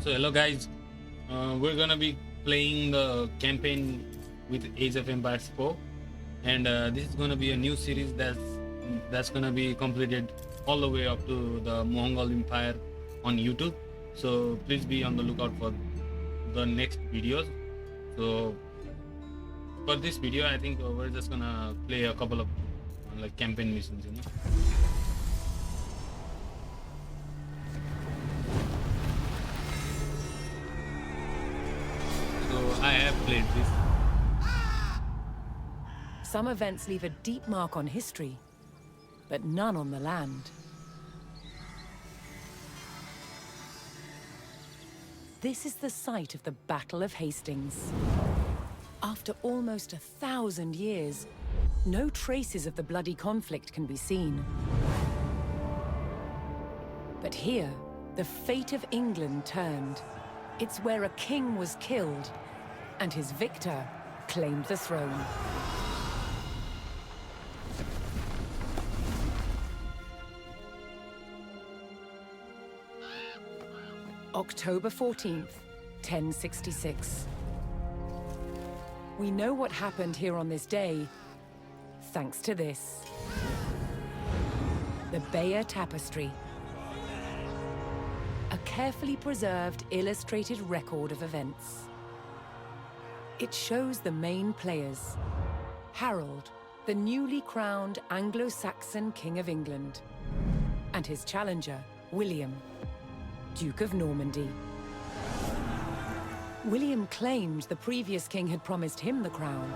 So hello guys, we're gonna be playing the campaign with Age of Empires 4, and this is gonna be a new series that's gonna be completed all the way up to the Mongol Empire on YouTube. So please be on the lookout for the next videos. So for this video, I think we're just gonna play a couple of like campaign missions, So I have played this. Some events leave a deep mark on history, but none on the land. This is the site of the Battle of Hastings. After almost 1,000 years, no traces of the bloody conflict can be seen. But here, the fate of England turned. It's where a king was killed, and his victor claimed the throne. October 14th, 1066. We know what happened here on this day, thanks to this. The Bayeux Tapestry. A carefully preserved, illustrated record of events. It shows the main players. Harold, the newly crowned Anglo-Saxon King of England, and his challenger, William, Duke of Normandy. William claimed the previous king had promised him the crown.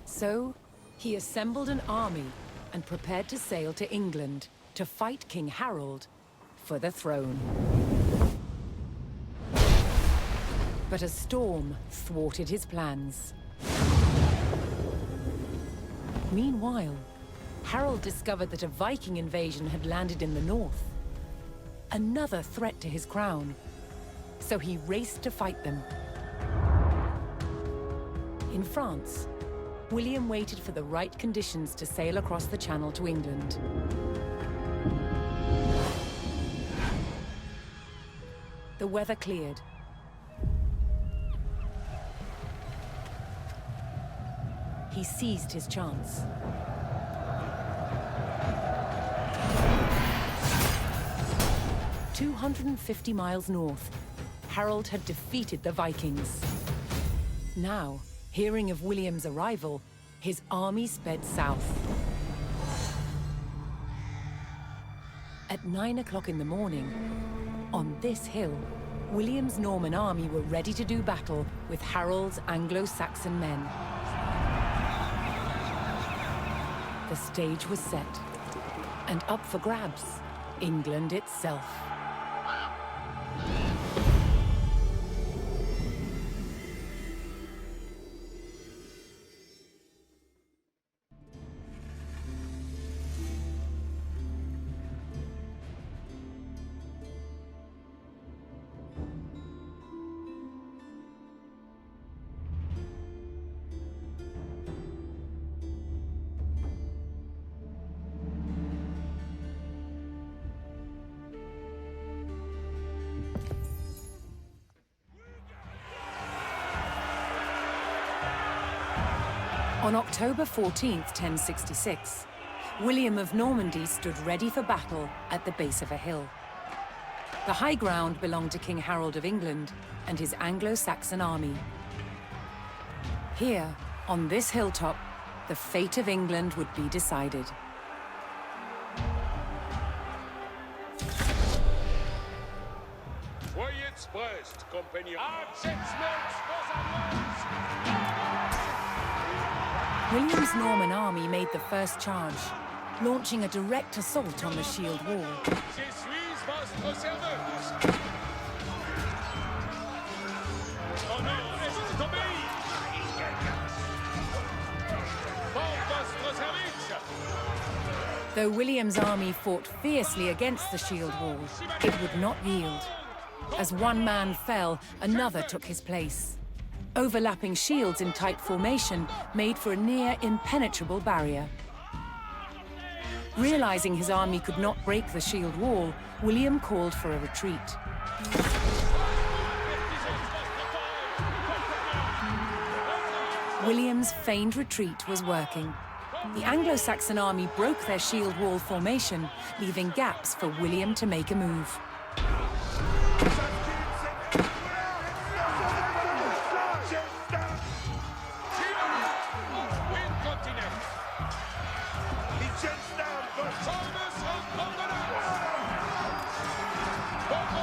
So, he assembled an army and prepared to sail to England to fight King Harold for the throne. But a storm thwarted his plans. Meanwhile, Harold discovered that a Viking invasion had landed in the north. Another threat to his crown. So he raced to fight them. In France, William waited for the right conditions to sail across the Channel to England. The weather cleared. He seized his chance. "250 miles north, Harold had defeated the Vikings. Now, hearing of William's arrival, his army sped south. At 9 o'clock in the morning, on this hill, William's Norman army were ready to do battle with Harold's Anglo-Saxon men. The stage was set, and up for grabs, England itself. On October 14th, 1066, William of Normandy stood ready for battle at the base of a hill. The high ground belonged to King Harold of England and his Anglo-Saxon army. Here, on this hilltop, the fate of England would be decided. William's Norman army made the first charge, launching a direct assault on the shield wall. Though William's army fought fiercely against the shield wall, it would not yield. As one man fell, another took his place. Overlapping shields in tight formation made for a near impenetrable barrier. Realizing his army could not break the shield wall, William called for a retreat. William's feigned retreat was working. The Anglo-Saxon army broke their shield wall formation, leaving gaps for William to make a move.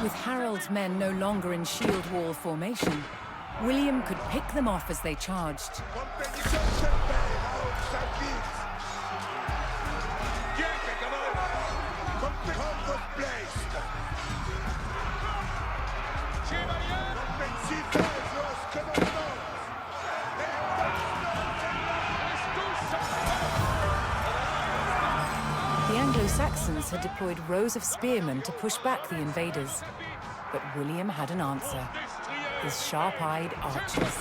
With Harold's men no longer in shield wall formation, William could pick them off as they charged. The Anglo-Saxons had deployed rows of spearmen to push back the invaders. But William had an answer. His sharp-eyed archers.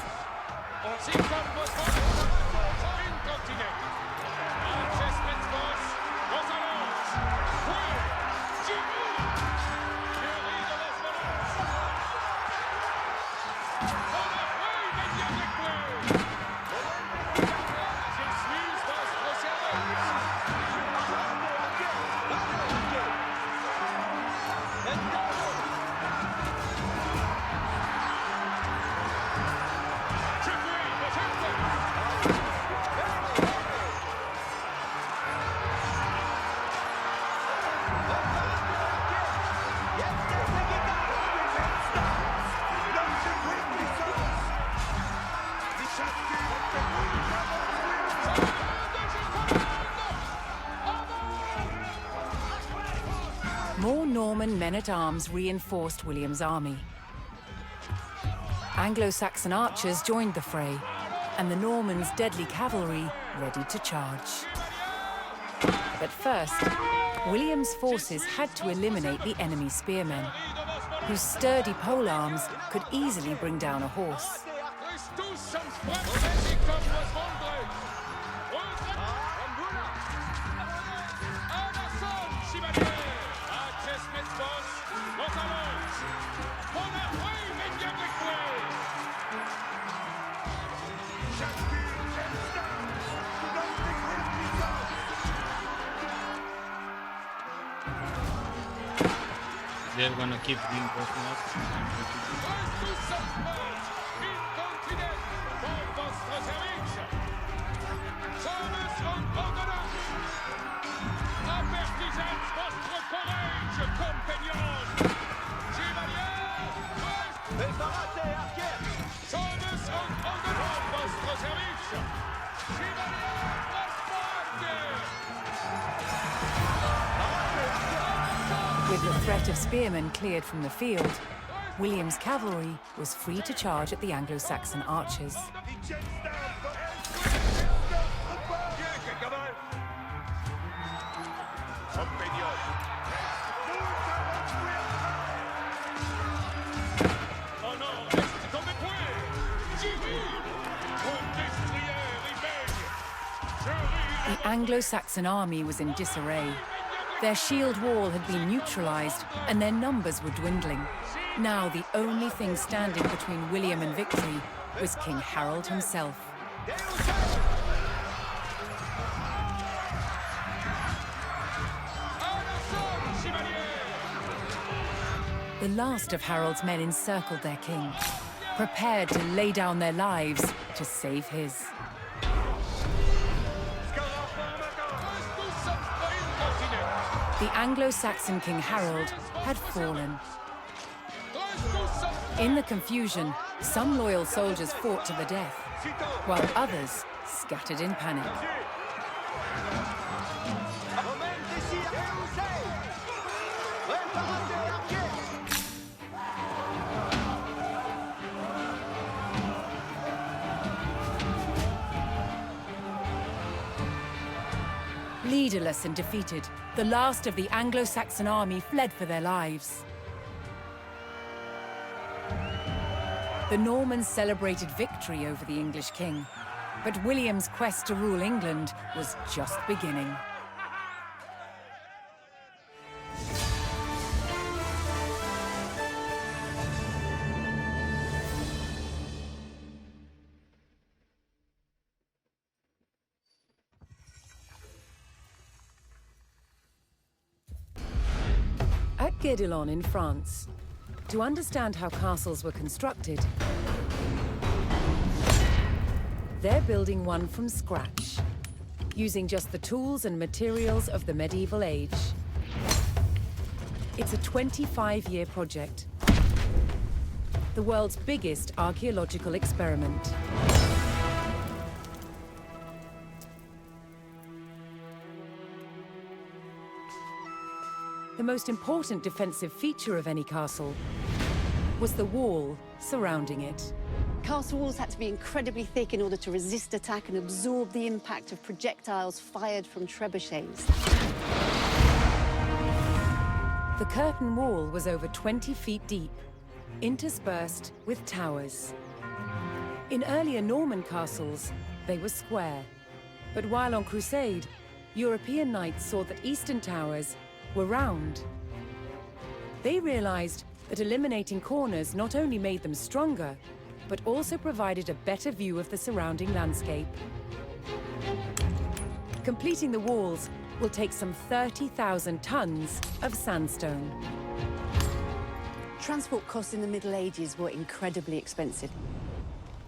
More Norman men-at-arms reinforced William's army. Anglo-Saxon archers joined the fray, and the Normans' deadly cavalry ready to charge. But first, William's forces had to eliminate the enemy spearmen, whose sturdy polearms could easily bring down a horse. They're gonna keep reinforcing us. With the threat of spearmen cleared from the field, William's cavalry was free to charge at the Anglo-Saxon archers. The Anglo-Saxon army was in disarray. Their shield wall had been neutralized, and their numbers were dwindling. Now the only thing standing between William and victory was King Harold himself. The last of Harold's men encircled their king, prepared to lay down their lives to save his. The Anglo-Saxon King Harold had fallen. In the confusion, some loyal soldiers fought to the death, while others scattered in panic. Leaderless and defeated, the last of the Anglo-Saxon army fled for their lives. The Normans celebrated victory over the English king, but William's quest to rule England was just beginning. Guédelon in France. To understand how castles were constructed, they're building one from scratch, using just the tools and materials of the medieval age. It's a 25-year project, the world's biggest archaeological experiment. The most important defensive feature of any castle was the wall surrounding it. Castle walls had to be incredibly thick in order to resist attack and absorb the impact of projectiles fired from trebuchets. The curtain wall was over 20 feet deep, interspersed with towers. In earlier Norman castles, they were square. But while on crusade, European knights saw that eastern towers were round. They realized that eliminating corners not only made them stronger, but also provided a better view of the surrounding landscape. Completing the walls will take some 30,000 tons of sandstone. Transport costs in the Middle Ages were incredibly expensive.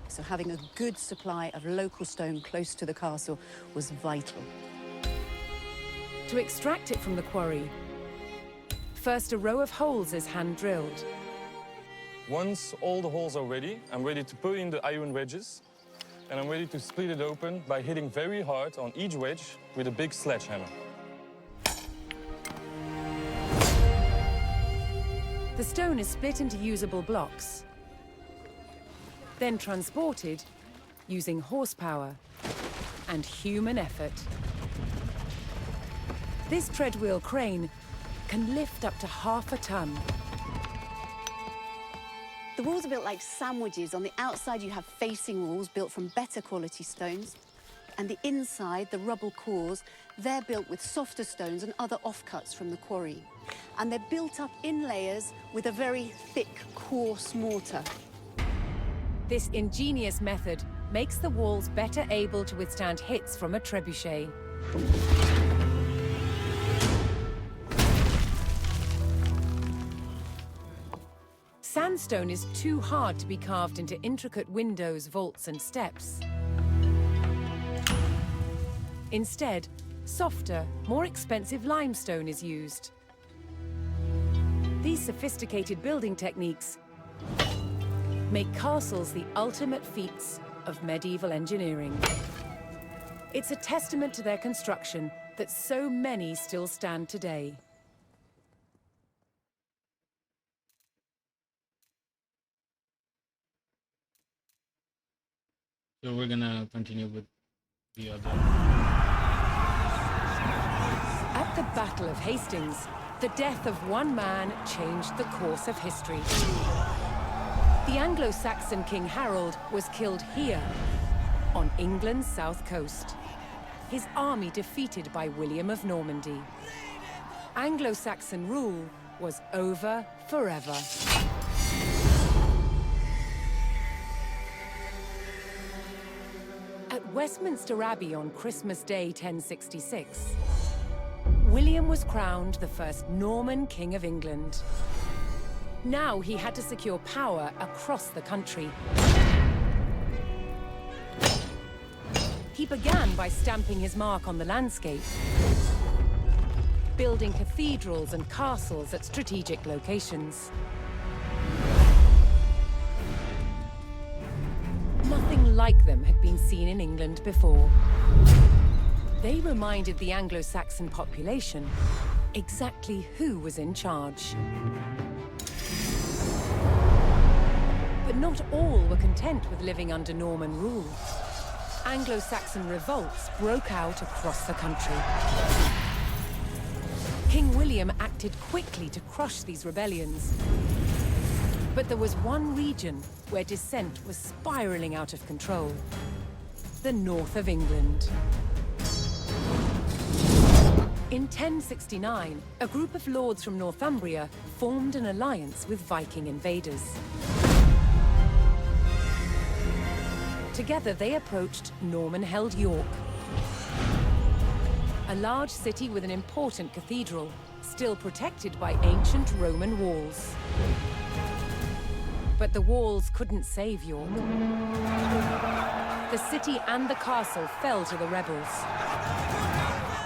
So having a good supply of local stone close to the castle was vital. To extract it from the quarry, first a row of holes is hand-drilled. Once all the holes are ready, I'm ready to put in the iron wedges, and I'm ready to split it open by hitting very hard on each wedge with a big sledgehammer. The stone is split into usable blocks, then transported using horsepower and human effort. This treadwheel crane can lift up to half a ton. The walls are built like sandwiches. On the outside, you have facing walls built from better quality stones. And the inside, the rubble cores, they're built with softer stones and other offcuts from the quarry. And they're built up in layers with a very thick, coarse mortar. This ingenious method makes the walls better able to withstand hits from a trebuchet. Sandstone is too hard to be carved into intricate windows, vaults, and steps. Instead, softer, more expensive limestone is used. These sophisticated building techniques make castles the ultimate feats of medieval engineering. It's a testament to their construction that so many still stand today. So we're gonna continue with the other. At the Battle of Hastings, the death of one man changed the course of history. The Anglo-Saxon King Harold was killed here, on England's south coast. His army defeated by William of Normandy. Anglo-Saxon rule was over forever. At Westminster Abbey on Christmas Day 1066, William was crowned the first Norman King of England. Now he had to secure power across the country. He began by stamping his mark on the landscape, building cathedrals and castles at strategic locations. Nothing like them had been seen in England before. They reminded the Anglo-Saxon population exactly who was in charge. But not all were content with living under Norman rule. Anglo-Saxon revolts broke out across the country. King William acted quickly to crush these rebellions. But there was one region where dissent was spiraling out of control: the north of England. In 1069, a group of lords from Northumbria formed an alliance with Viking invaders. Together, they approached Norman-held York, a large city with an important cathedral, still protected by ancient Roman walls. But the walls couldn't save York. The city and the castle fell to the rebels.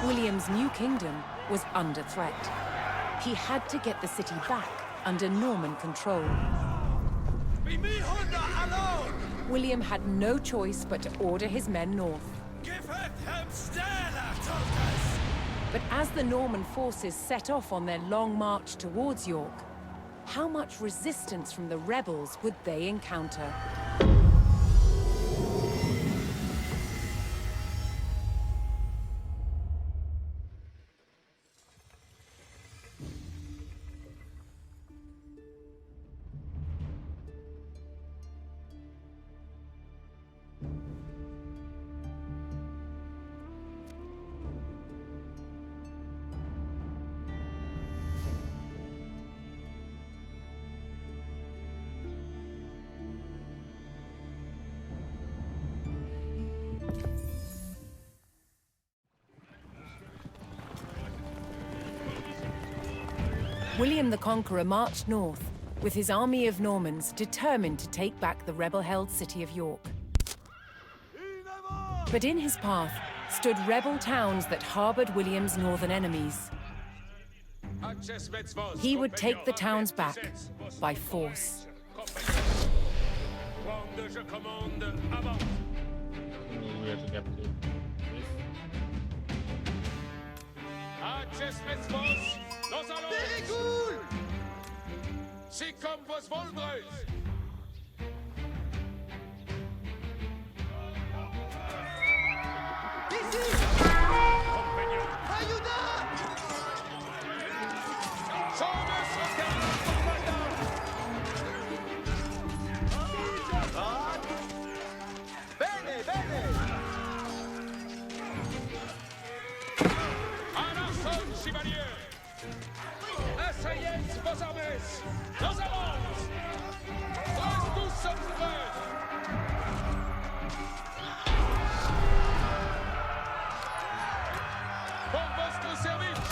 William's new kingdom was under threat. He had to get the city back under Norman control. William had no choice but to order his men north. But as the Norman forces set off on their long march towards York, how much resistance from the rebels would they encounter? William the Conqueror marched north, with his army of Normans determined to take back the rebel-held city of York. But in his path stood rebel towns that harbored William's northern enemies. He would take the towns back by force. We have to capture this.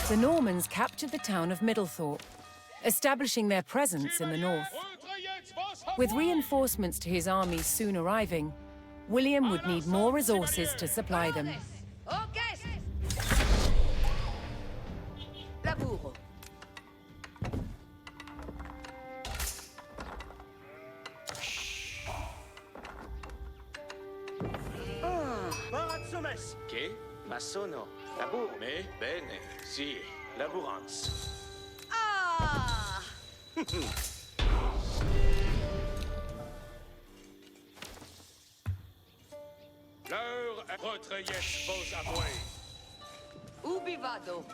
The Normans captured the town of Middlethorpe, establishing their presence in the north. With reinforcements to his army soon arriving, William would need more resources to supply them. Che? Ma sono labor. Me? Bene. Sì, laborance. Ah! L'heure retraiesse vos avoués. Ubi vado?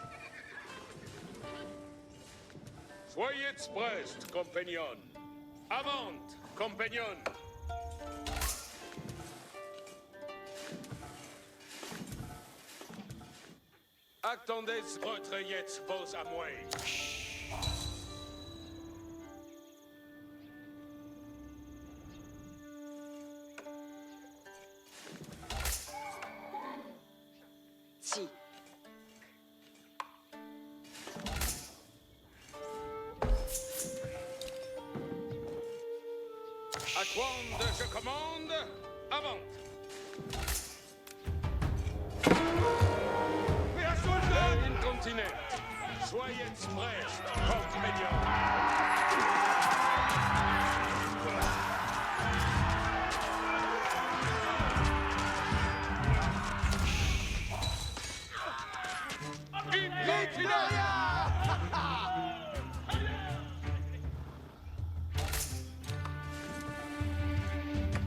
Soyez prest, compagnon. Avant, compagnon. Attendez, retraiette vos amoués. Si. À quando je commande, avant. Incontinent. Soyez prest, compagnon.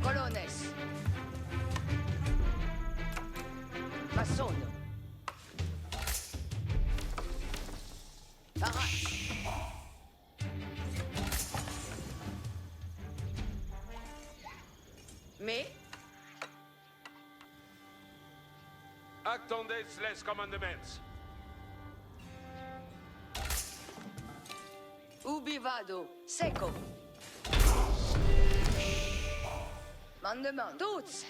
Colones. Massone. Arrache. Mais Attendez les commandements. ubi vado? Seco. Mandement. Toutes.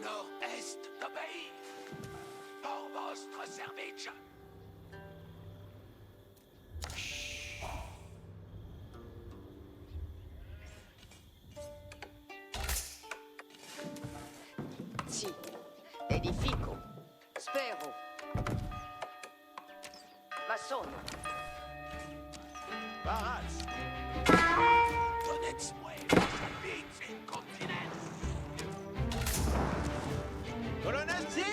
nord-est d'Obeï. Pour vostre service. Sì, edifico, spero. Ma sono. Barats. Donnez-moi votre bite incontinence. Colonel, si!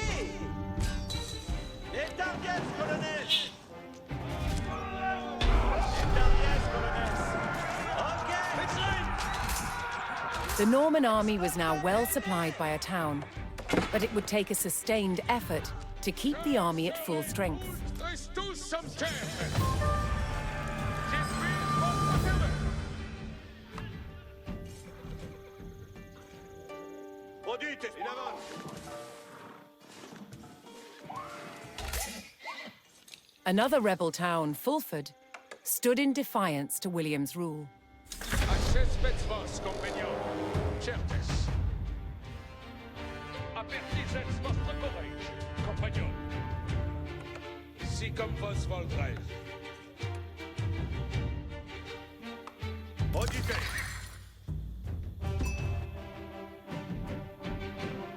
Étardiès, colonel! Étardiès, colonel! Okay! Excellent! The Norman army was now well supplied by a town, but it would take a sustained effort to keep the army at full strength. Let's do some damage. J'ai pris votre terrain. Produite, in avant! Another rebel town, Fulford, stood in defiance to William's rule. Accesspets vos, compagnon. Certes. Avertisets vostre courage, compagnon. Si comme vos voldrez. Produite!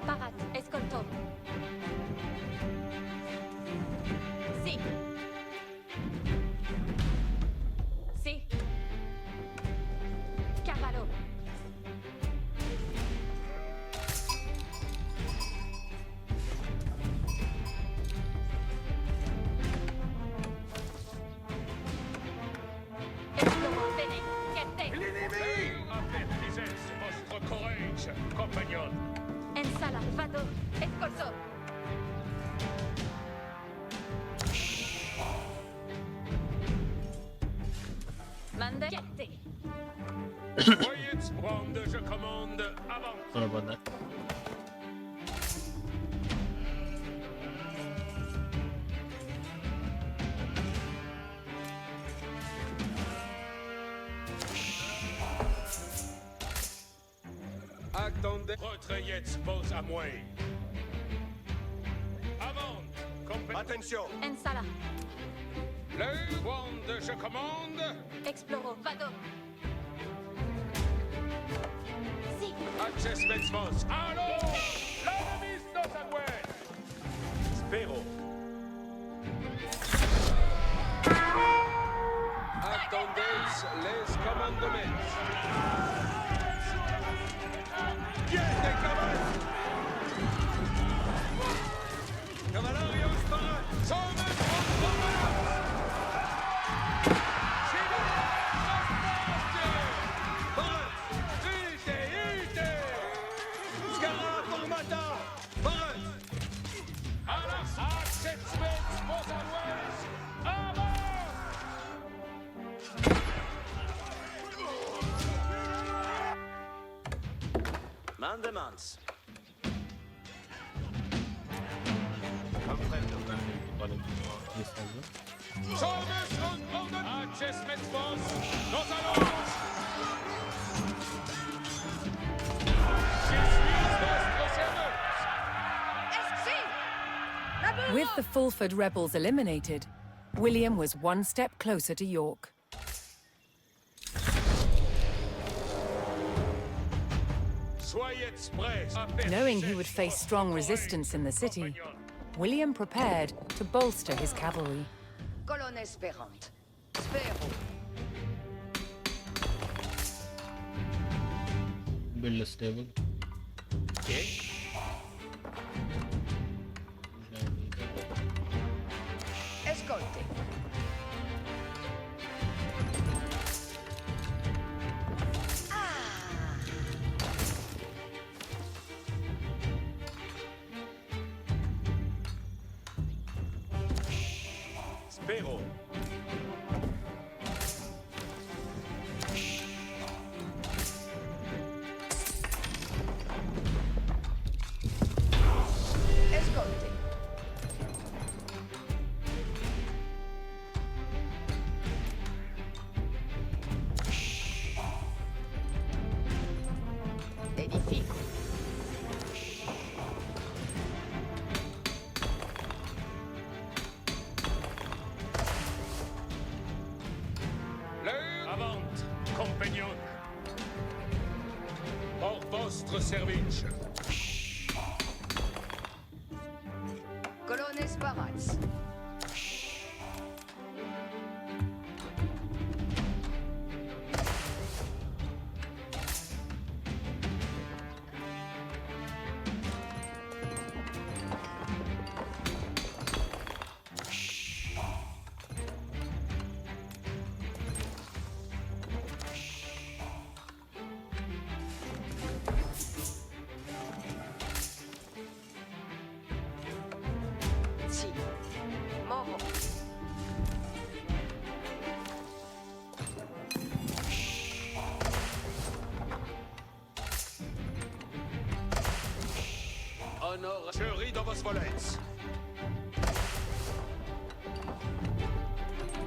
Parat, escolto. Sì. Sì. Cavallo. Esploro, bene. Chiette. Avertisets vostre courage, compagnon. Ensala, vado. Escolto. Manda. Chiette. Voyez prendre, je commande, avant. Sorry about that. Attendez. Retrayez vos amouilles. Avant, compagnon. Attention! Ensala. Le wand, je commande. Exploro, vado. Sì. Accesspets vos. Allons! L'ennemi nos amouilles. Spero! Attendez les commandements. Vieni, cavallo! Cavalario Sparat! Sommes contre menace. Barat! Ite! Scara formata! Barat! Accesspets vos amouilles. Avant! Mandemans! Yes, as well. Sommes contre ordre. Accesspets vos. Nous allons. Je suis votre serveur. With the Fulford rebels eliminated, William was one step closer to York. Soyez prêts. Knowing he would face strong resistance in the city, William prepared to bolster his cavalry. Colonne Esperante. Spero. Build a stable. Escolte. Spero! Escolte. Edifico. Honor, je ris dans vos volets.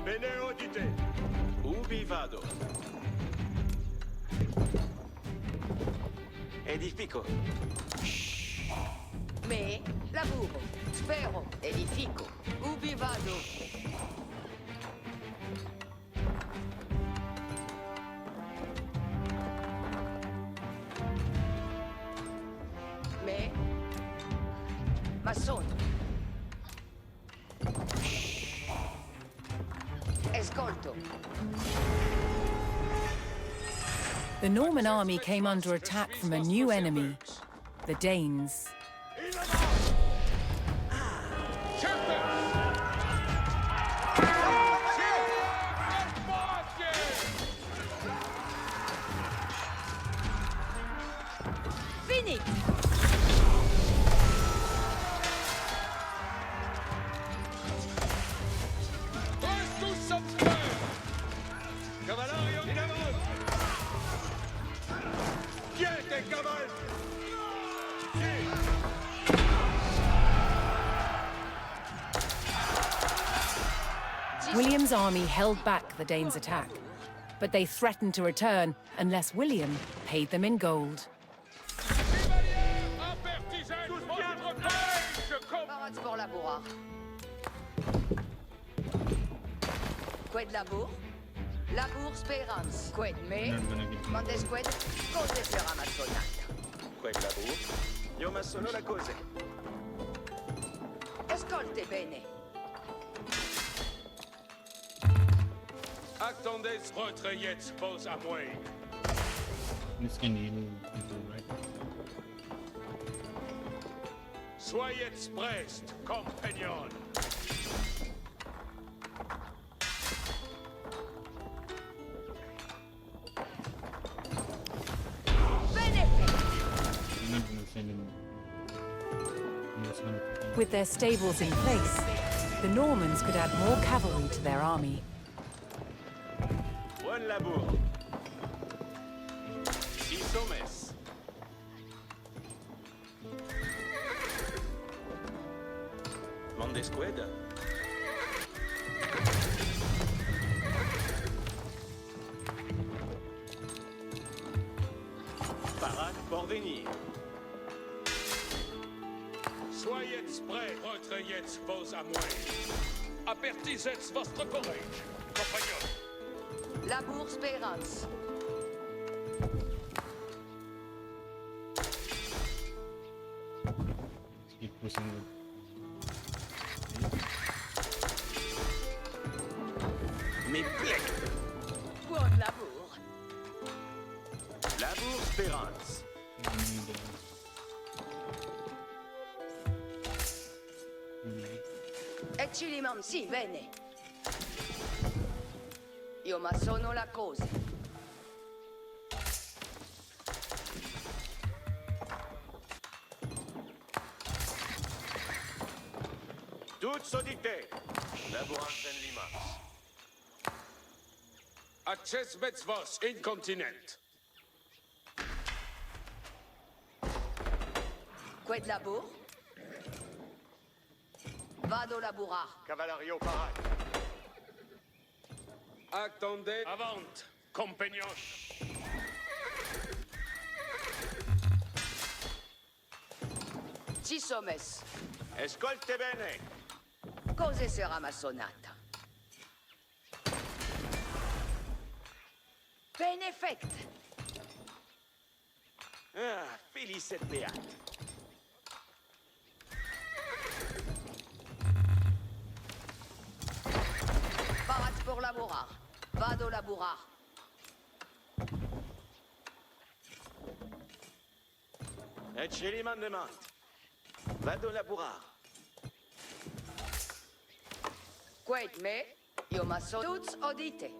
Bene audite. Ubi vado? Edifico. Me, laburo, spero, edifico. Ubi vado? Me, masono. Ascolto. The Norman army came under attack from a new enemy, the Danes. Fini! Cavalario in avanti! Quiete, cavalli! William's army held back the Danes' attack, but they threatened to return unless William paid them in gold. Parade pour labourar. Qued labour? Labour speranz. Qued me? Not gonna get Mondes qued? Cose sera massonata. Quel lavoro? Io ma sono la cose. Ascolte bene. Attendez, retrayez vos à moi. This can heal people, right? Soyez prest, compagnon. Benefit! I'm not gonna send him. I'm just gonna put him. With their stables in place, the Normans could add more cavalry to their army. Buen labour. Six hommes. Mondes qued? Parade pour venir. Soyez prêts, retrayez vos à moi. Apertisez votre courage, compagnon. Labour speranz. Keep pushing it. Mes plaies. Buon labour. Labour Spérance. E Ciliman, sì, bene. Io ma sono la cosa. Toutes audités. Laborance en limas. Acces vos incontinent. Qued labour? Vado laburar. Cavalario parade. Attendez. Avant, compagnon. Six hommes. Escolte bene. Cose sera massonata. Benefect. Ah, felice et beat. Parade pour laburar. Vado laburar. Et Cheliman demande. Vado laburar. Qued me? Io ma sono tuts audite.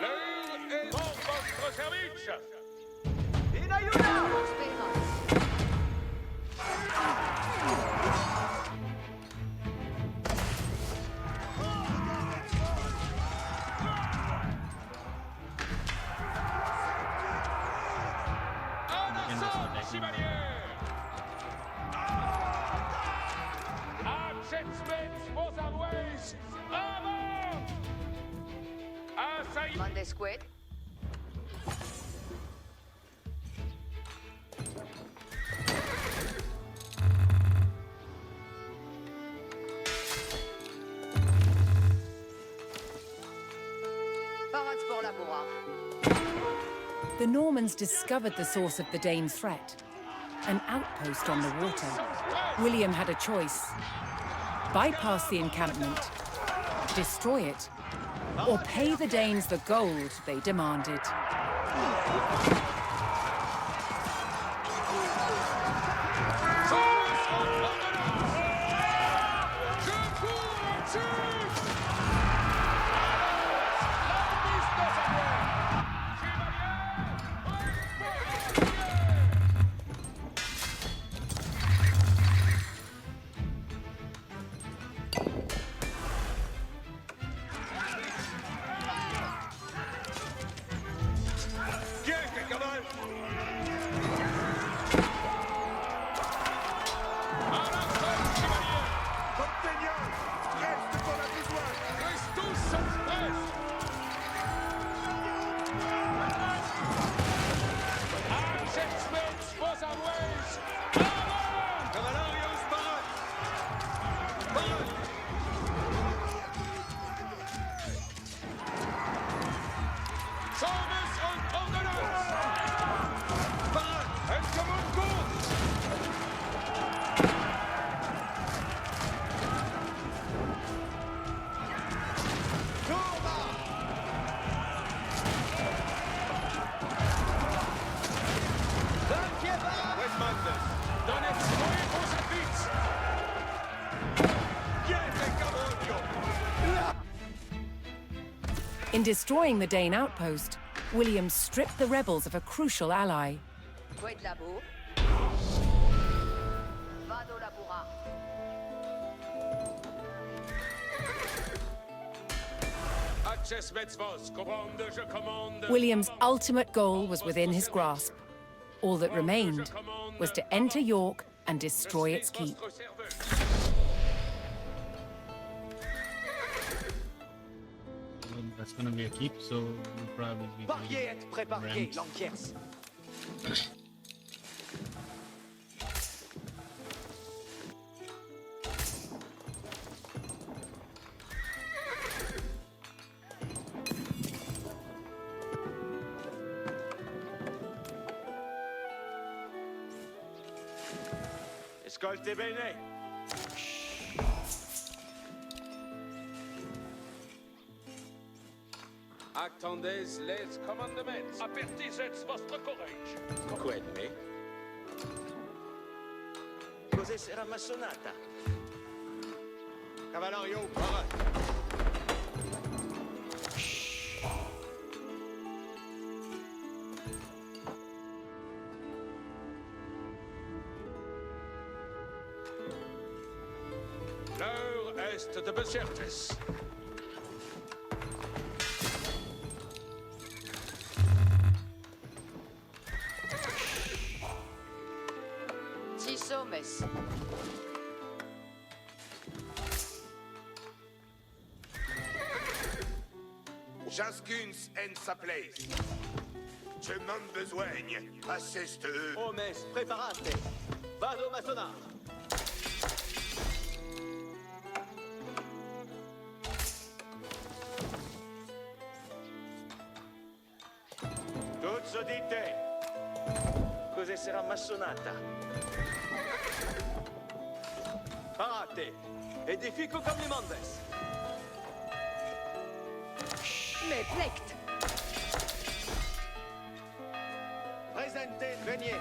L'heure est pour votre service. Labour speranz. En assaut, chevalier. Jetsmith, vos always! Avant! Assaillis! Monday Squid. Parade pour la bourrare. The Normans discovered the source of the Danes' threat, an outpost on the water. William had a choice: bypass the encampment, destroy it, or pay the Danes the gold they demanded. In destroying the Dane outpost, William stripped the rebels of a crucial ally. Quid la bourre. Vado la bourrare. William's ultimate goal was within his grasp. All that remained was to enter York and destroy its keep. That's gonna be a keep, so we'll probably be ramps. Ascolti bene. Attendez les commandements. Apertisez vostre courage. Quelle? Cos'è sarà massonata? Cavalario, parade. L'heure est de Becertes. Sommes. Chacune en sa place. Je m'en besoigne. Assiste. Hommes, preparate. Vado maçonnar. Tutti dite. Cos'è sarà massonata? Parate. Edifico comme les Mondes. Mais plect. Presente, veniez.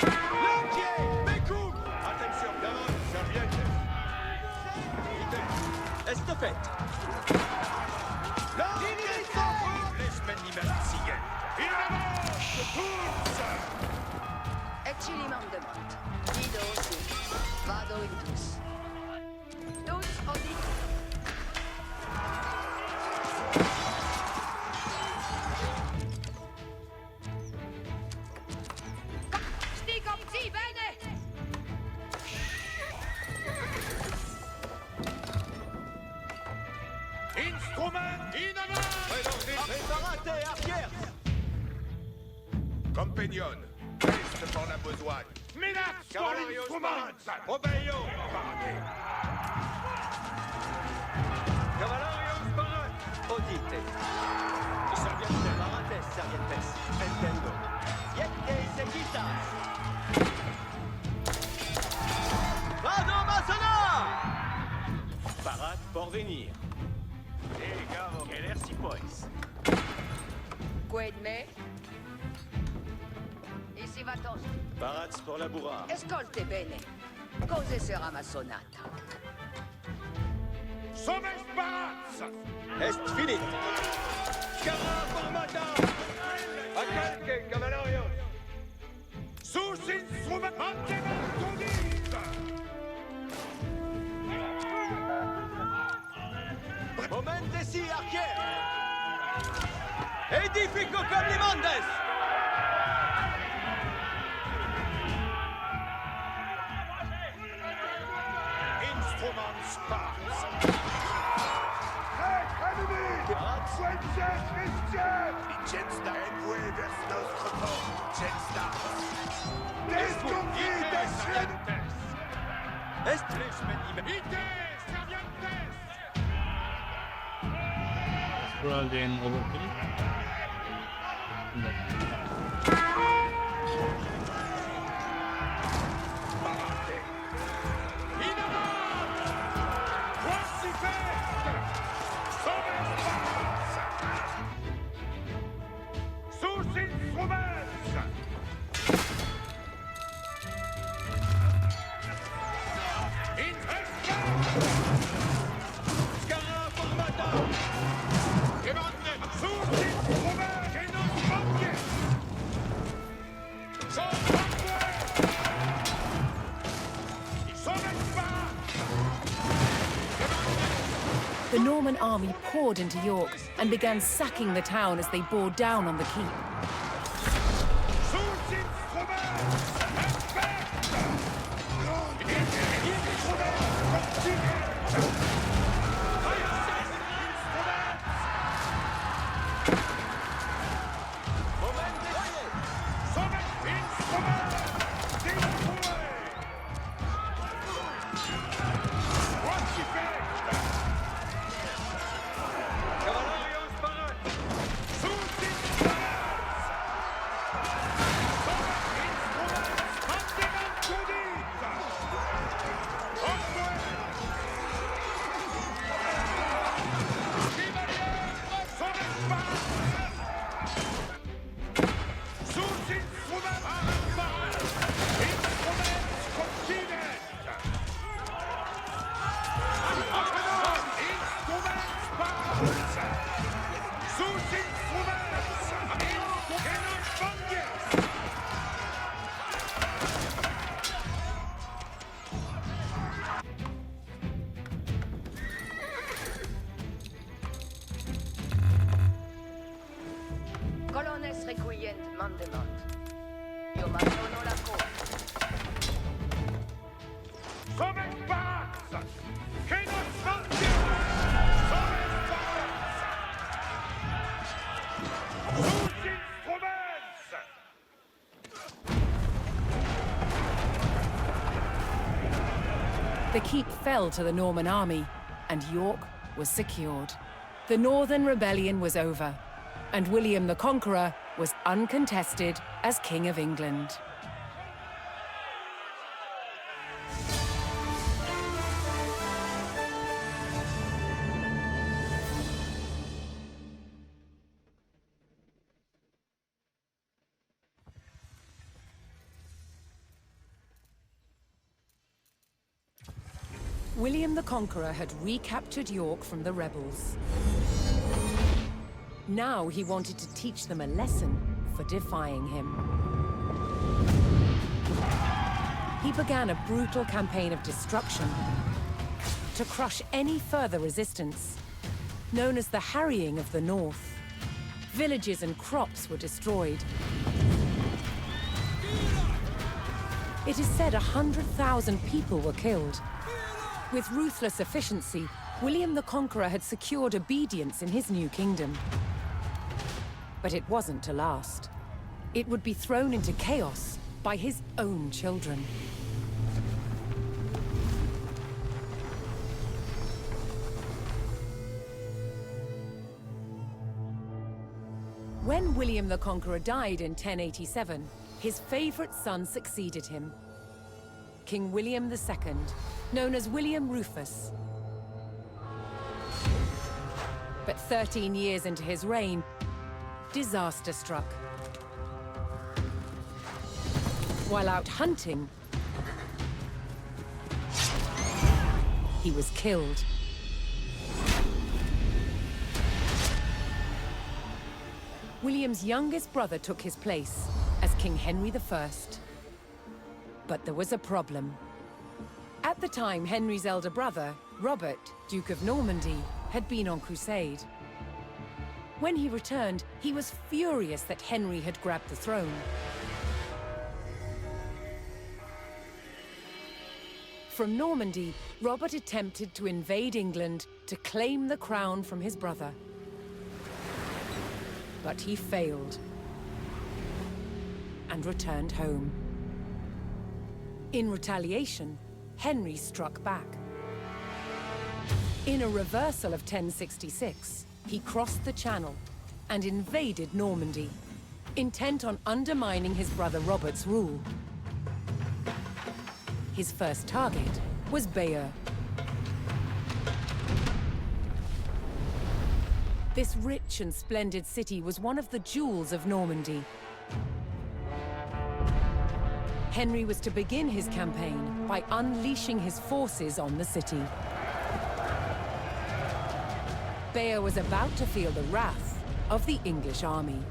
L'entier, Bekoum. Attention, Davon, serviette. Estafette. Ecce li mandement. Dido aussi. Vado in tous. Tous audit. Sti comme si, bene! Compagnon, reste pour la besogne. Minax for Cavallarios l'instrument! Barats. Obéio! Baraté. Cavallarios Barat! Odite! Servientes, Barates, Servientes. Entendo. Yete Sequitas! Vado Masona! Barat por venir. Gavo, Kelersi Pois. Quedme. Ici va-t-on. Barats pour la bourra. Escolte bene. Cose sarà ma sonata. Somes Barats! Est finit! Scara formata! A calque, Cavallarios! Sus instrument anteventudit! Momente si, archer! Edifico Cablimondes! Instruments parts. Hey, enemy! Swense Christian! Licensta envue vers nostre port. Licensta. Desconfie des Servientes! Est les Ite! Servientes! Australian overkill. The Norman army poured into York and began sacking the town as they bore down on the keep. Colones requient mandement. Io mandono la coda. Somes Barats! Che non sfatti! Somes Barats! Sus instruments! The keep fell to the Norman army, and York was secured. The Northern Rebellion was over, and William the Conqueror was uncontested as King of England. William the Conqueror had recaptured York from the rebels. Now he wanted to teach them a lesson for defying him. He began a brutal campaign of destruction to crush any further resistance, known as the Harrying of the North. Villages and crops were destroyed. It is said 100,000 people were killed. With ruthless efficiency, William the Conqueror had secured obedience in his new kingdom. But it wasn't to last. it would be thrown into chaos by his own children. When William the Conqueror died in 1087, his favorite son succeeded him, King William II, known as William Rufus. But 13 years into his reign, disaster struck. While out hunting, he was killed. William's youngest brother took his place as King Henry I. But there was a problem. At the time, Henry's elder brother, Robert, Duke of Normandy, had been on crusade. When he returned, he was furious that Henry had grabbed the throne. From Normandy, Robert attempted to invade England to claim the crown from his brother. But he failed and returned home. In retaliation, Henry struck back. In a reversal of 1066, he crossed the Channel and invaded Normandy, intent on undermining his brother Robert's rule. His first target was Bayeux. This rich and splendid city was one of the jewels of Normandy. Henry was to begin his campaign by unleashing his forces on the city. Bayeux was about to feel the wrath of the English army.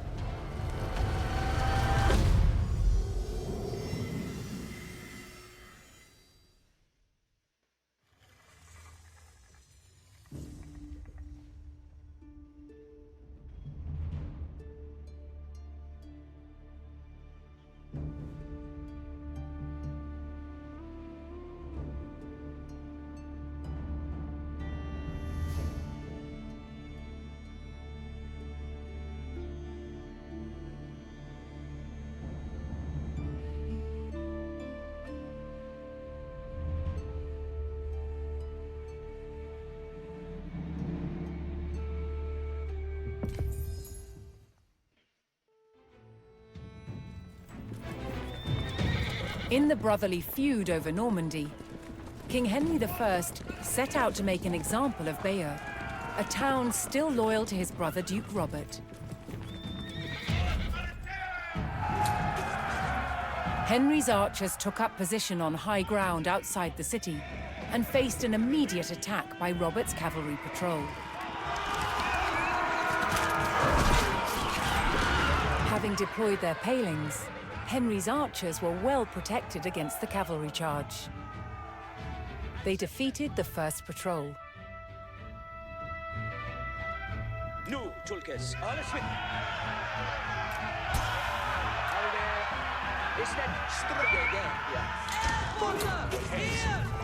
In the brotherly feud over Normandy, King Henry I set out to make an example of Bayeux, a town still loyal to his brother Duke Robert. Henry's archers took up position on high ground outside the city and faced an immediate attack by Robert's cavalry patrol. Having deployed their palings, Henry's archers were well protected against the cavalry charge. They defeated the first patrol. Nu, Tulkes, alles mit. Ist denn Strugge, ja? Mutter, hier!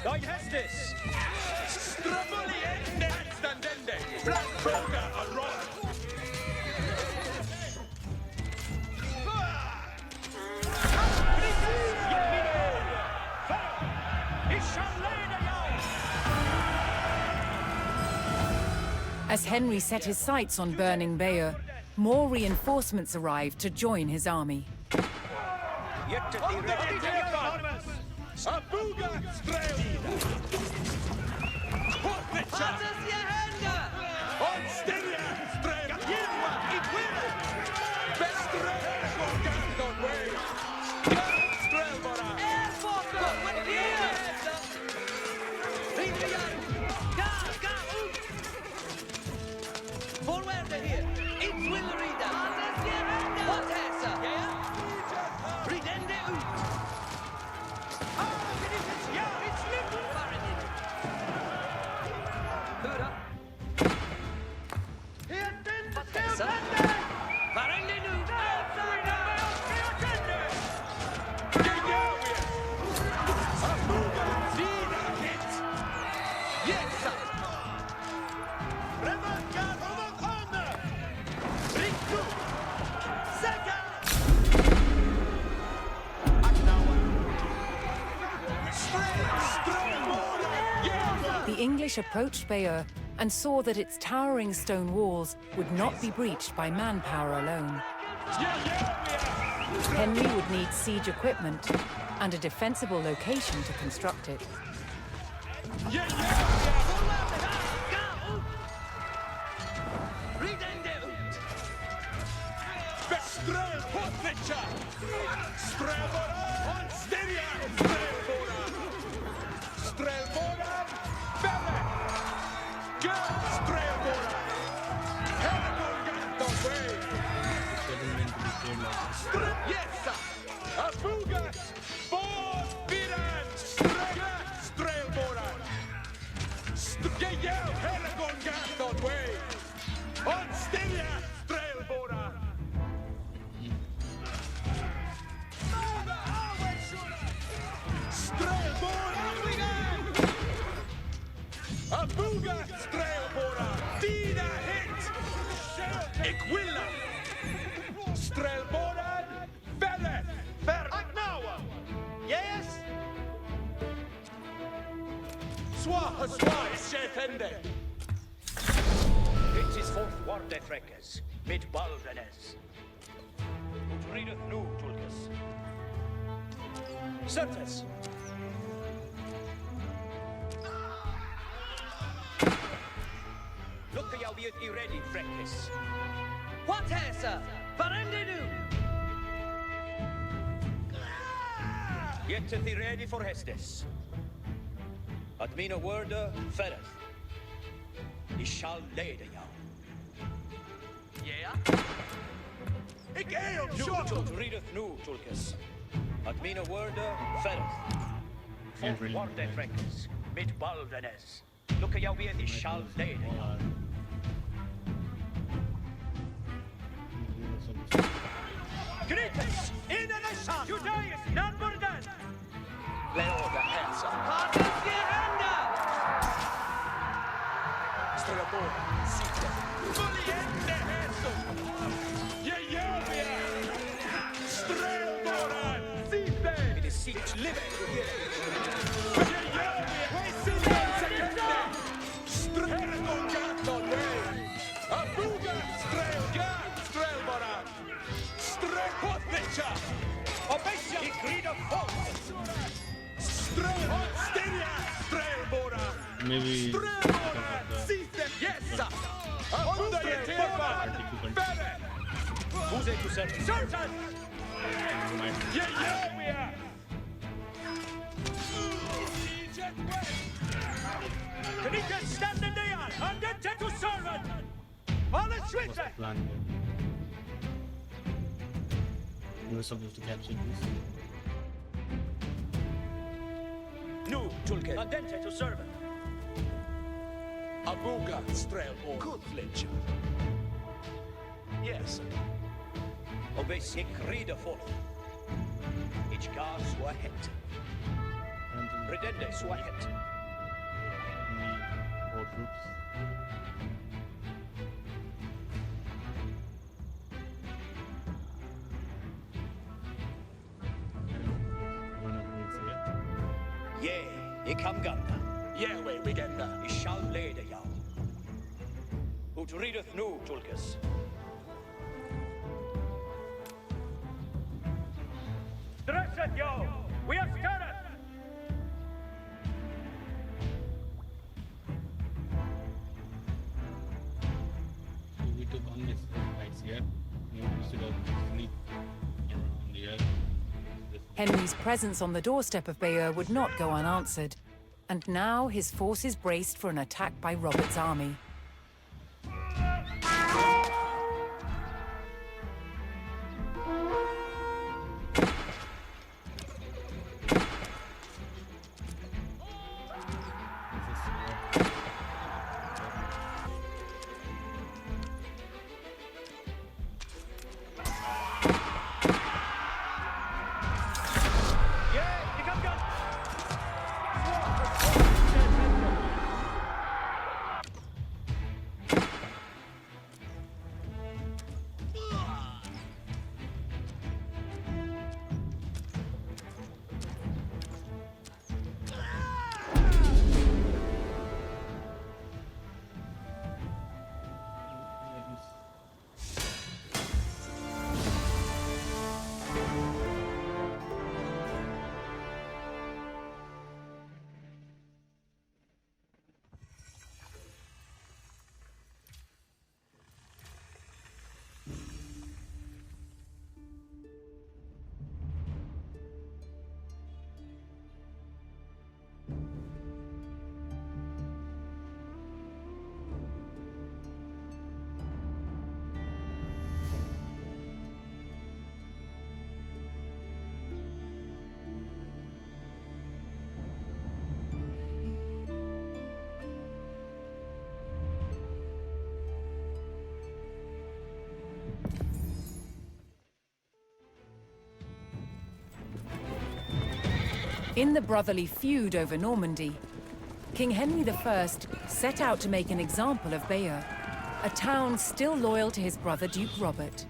Doi Hastings! Straboli ende standende! Black Broga around! As Henry set his sights on burning Bayeux, more reinforcements arrived to join his army. English approached Bayeux and saw that its towering stone walls would not be breached by manpower alone. Henry would need siege equipment and a defensible location to construct it. Abuga strelbora, dina hit! Equilla! Strelbora, Belle! Agnawa! Yes? Swa Schefende! It is fourth warde frekkes, mit baldenes. Ut rideth nu, Tulkas. Certes! Look jag vet I ready, frekkes. What hesa? Varende nu? Gettet I ready for Hestes. At mina worde färreth. I shall leda jag. Yeah? Ik om Nu, rideth nu, Tulkas. At mina worde färreth. Can't really Warde frekkes, mit baldenes. Look jag vet I shall leda jag. Grites! In the sun! Judaeus, none more than! Leoga hälsa. Hardas gehända! Strelbora, sikte! Fullgände hässon! Jejövia! Strelbora, sikte! It is siege living to hear. Jejövia! Sekende! Strelbogaton way! Abuga strelga! Strelbora! Strelbotnicha! Obejścia! I krida folk! Strelbotstinia! Strelbora! Maybe Strelbora! Sikte! Jessa! Abuga Teva! Belle! Who's it to serve? Certain! Jejövia! Can he just stand in the yard? Andente to servant! All the streets! plan. We were supposed to capture this. Nu, Tulke. Andente to servant. Abuga Strelbora! Kutlicha! Yes. Obey sig krida folk. Ich gar så hett. Redende så hett. Four troops. One of them is here. Yeah, I kam ganda. Yahweh, Wigenda! I shall leda jag. Ut rideth nu, Tulkes. Dresset jag! We have started! So we took on this heights here. We should have sneak around here. Henry's presence on the doorstep of Bayeux would not go unanswered, and now his forces braced for an attack by Robert's army. Yeah, I kam ganda. In the brotherly feud over Normandy, King Henry I set out to make an example of Bayeux, a town still loyal to his brother Duke Robert.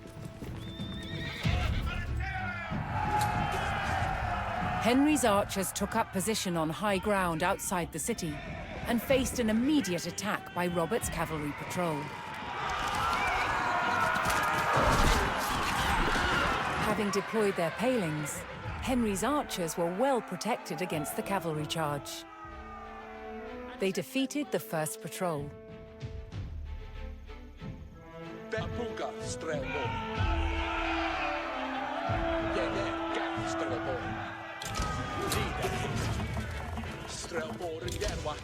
Henry's archers took up position on high ground outside the city and faced an immediate attack by Robert's cavalry patrol. Having deployed their palings, Henry's archers were well protected against the cavalry charge. They defeated the first patrol. Puka strelbo. Jäger strelbo. Strelbo järva.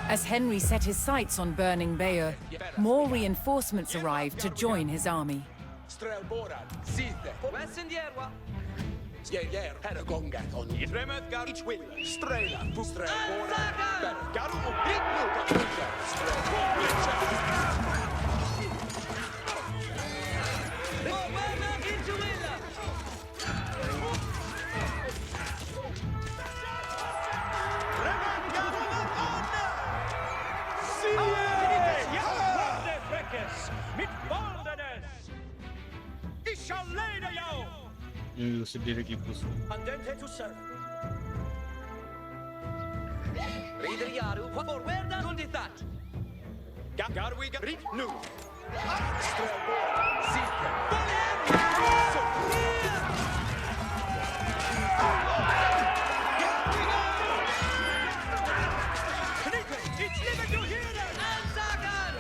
As Henry set his sights on burning Bayeux, more reinforcements arrived to join his army. Strelboran, siitä. Väsendjärva. Jäger, herragongat on. Fremötkar. Ichwil, strela, strelboran. Bergaru och britnuka. Strelboran. You should directly push. Andente to serve. Rider Yaru. Forwarda gunditat. Garwiga, rit nu. Strelboran, siitä. It's living to hear them. Ansagan.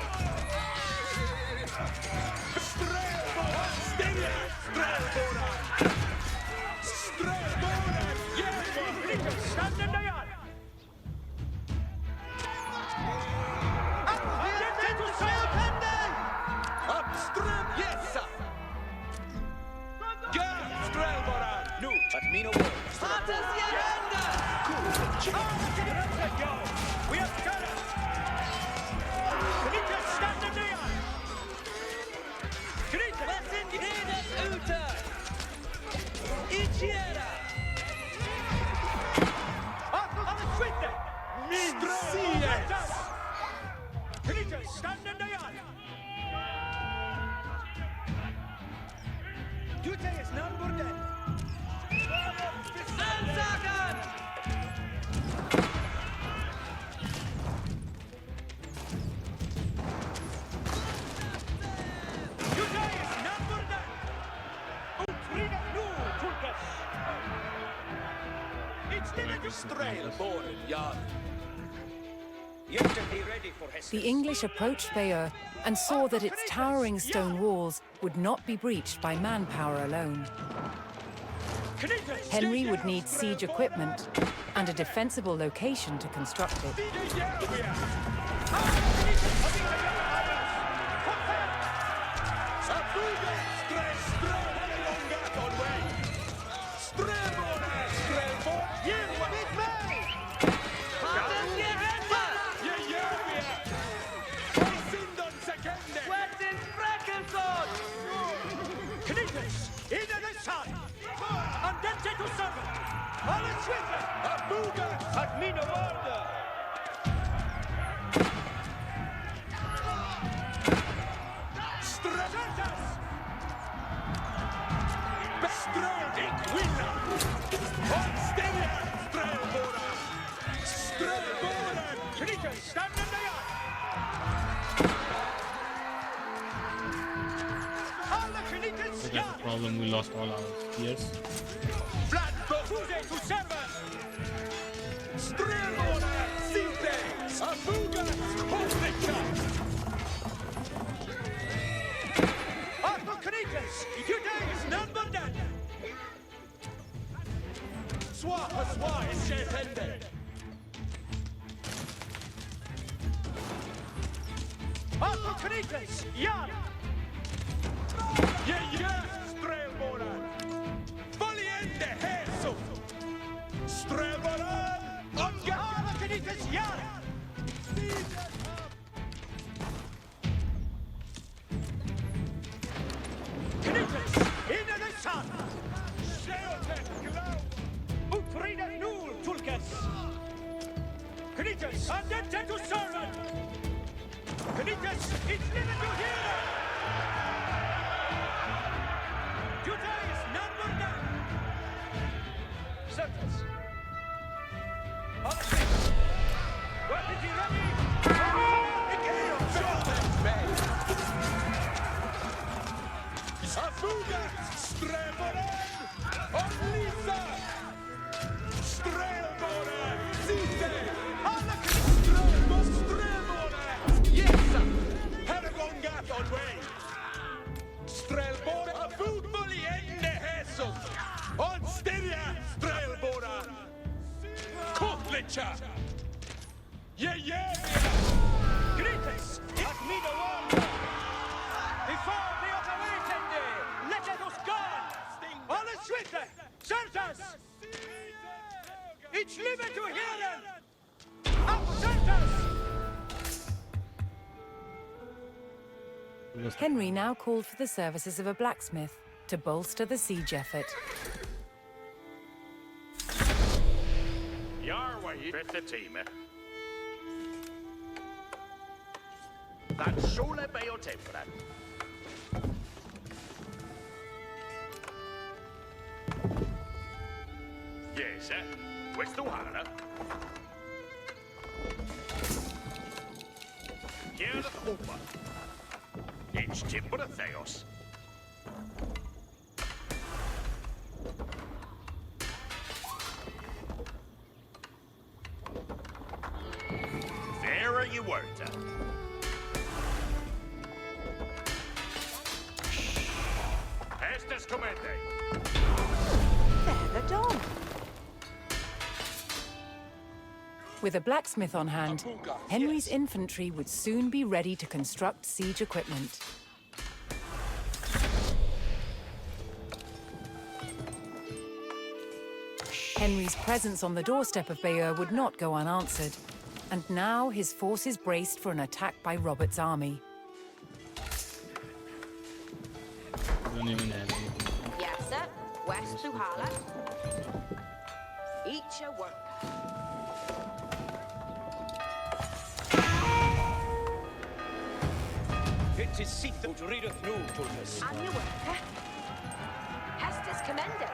Strelboran, stilla. Strelboran. Strelboran, järva. Standen dayan. Andente to serve. Upström, yes. Gör strelboran, nu. At me no word. Hatas Yarenda. We have got it. Knita standen dayan. Knita. Väsendjärdas ute. Ichiera. Alla skytte. Strelboran. Knita standen dayan. Juteis namborden. Ansagan. Juteis namborden. Utrida nu, Turkas. It's living to Strelboran, ja. You have to be ready for Hastings. The English approached Bayeux and saw that its towering stone walls would not be breached by manpower alone. Henry would need siege equipment and a defensible location to construct it. Andente to serve. Alla skytte. At mina order. Streltas! Streldik, winna! Hållständiga! Strelboran! Strelboran! Knita standen dayan. Alla knitas So that's the problem. We lost all our spears. Fuse to serve. Strelboran! Sinte! Abuga! Hornica! Arthur Knitas. Juteis namborden. Swa is Shetende! Arthur Knitas. Jan. Strelboran! Valiente Jesus! Strelboran! Ongala Kanitas Yar! Kanitas! Into the sun! Sheotek Glow! Utrina Nul Tulkes! Kanitas! Adente to servant! Kanitas! It's living to hear! Judas number 9! Certes! Weapons ready! Afuga! Strelboran! Orlisa! Strelboran! Site! Alla Strelboran! Yes! Paragon Gath on way! Strelboran! Football ende Jesus! On Styria! Strelboran! Kotlicha! Yeah! Grites! At Mido Walter! Before the operation day! Let us go! Alle Schwitte! Certas! It's live to hear them! Up Certas! Henry now called for the services of a blacksmith to bolster the siege effort. Your way with the team. That sole baio tempra. Yes, questo hana. Here the Hooper. It's timber Theos. There you were. Hastings Commander. There, the dog. With a blacksmith on hand, Henry's infantry would soon be ready to construct siege equipment. Henry's presence on the doorstep of Bayeux would not go unanswered, and now his forces braced for an attack by Robert's army. Don't even have anything. Yes, sir. West to Hala. Each a work. It is seat that readeth no Tulkas. On your work. Hestus commended.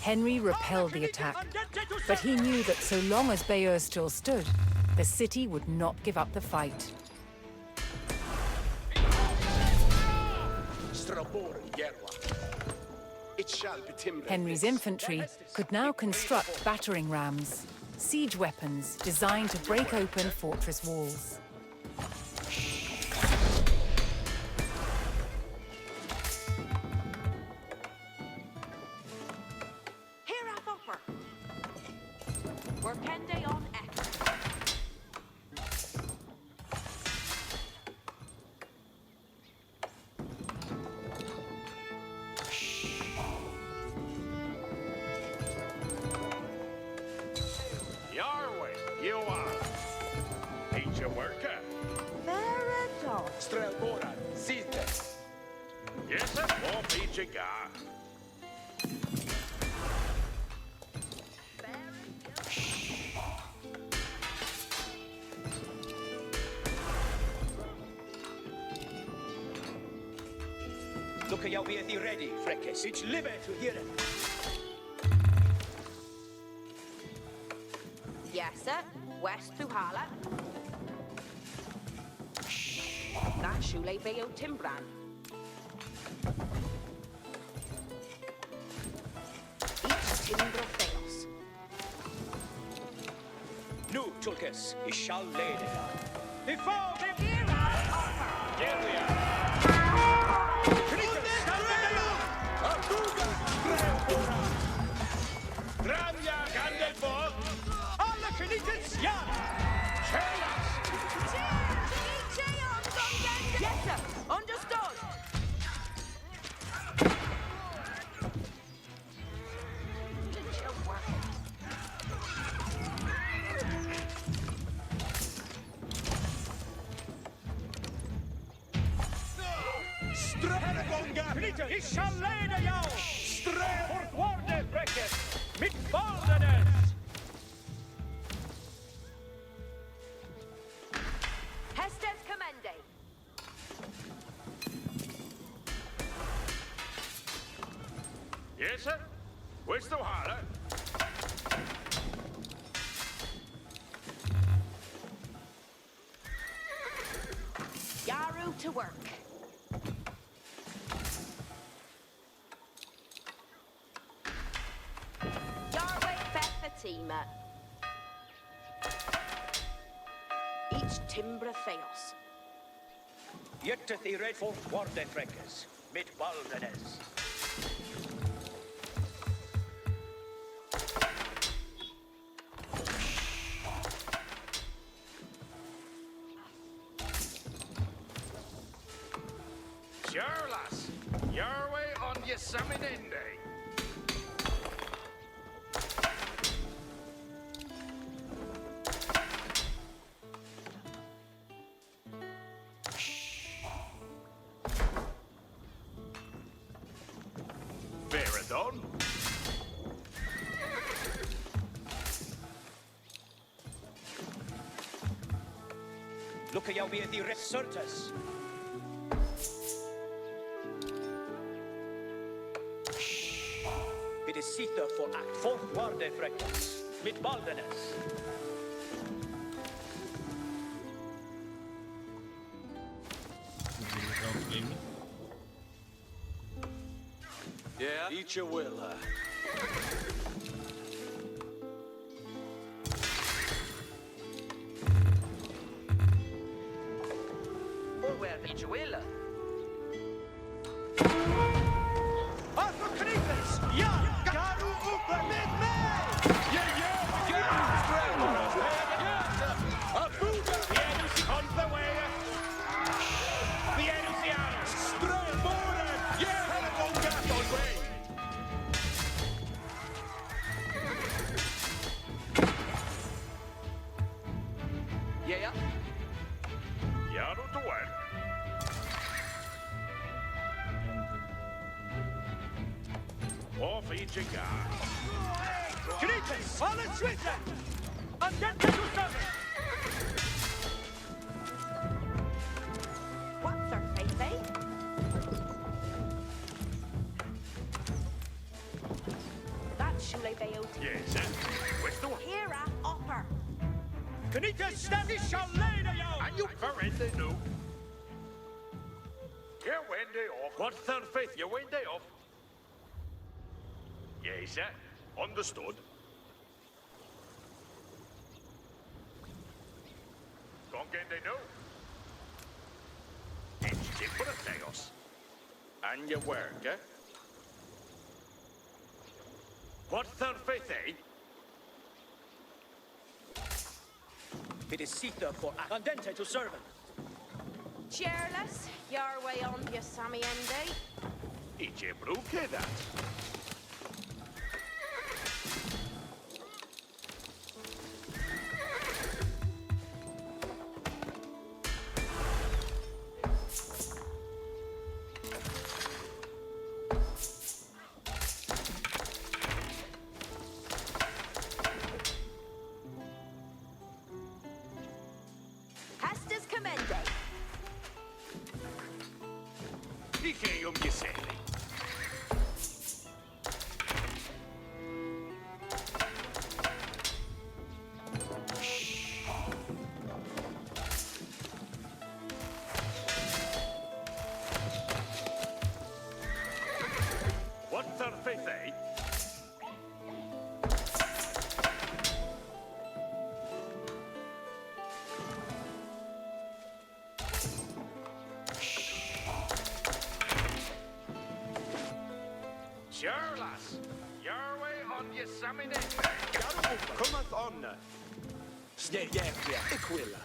Henry repelled the attack, but he knew that so long as Bayeux still stood, the city would not give up the fight. Henry's infantry could now construct battering rams, siege weapons designed to break open fortress walls. Here up upper. We're Kende on X. You are. Ain't you worker? Verador. Strelboran, Site! Yes, sir. Won't beat you, guy. Look out, be thee ready, Freckes. It's live to hear it. Yes, sir. West to Hala. That Shule Bayo Timbran. timbro theos. Nu, Tulkis, is shall lady. Before the Hera offer. Here we are. Knights, stand Gravia Gandelborg. Alla knights, ja. Chelas. Yes, sir. Understood. Knights, ich shall leda jou. Sträv fortwarde bräcket. Mit baldenes. Hastings Commande. Yes, sir. Questo hala. Yaru to work. Yarway Beth Fatima. Each timbra theos. Yettet I red for warde freckes. Mit baldenes. Charlas. Your way on Yosemite. Veradon. Look at you be the resurtus. It is sitter for act for warde freckes. Mit baldenes. Yeah, eat your will. Or where eat your will. Arthur Knights. Ja. Garu uppe med mig. The Elusi on the way. The Elusianos. Strävmålen. Telefongat on way. Yeah. Ja, då är det. Off each guy. Knights. Alla switcha. And get to service. What's her face, eh? That's Shule Beot. Yes, where's the one? Hera offer. Knights, stand is shall lay the young. And you verrende nu. You went day off. What third faith? You went day off. Yes, sir. Understood. Don't get they know. It's tip for the Theos. And your work, eh? What third faith, eh? It is sitter for act. Andente to servant. Cheerless. Yarway on Yosemite. It's a bruke that. Hastings Commande. Ike Giseli. What third faith, eh? Cometh on. Stjärjäkliga Equilla.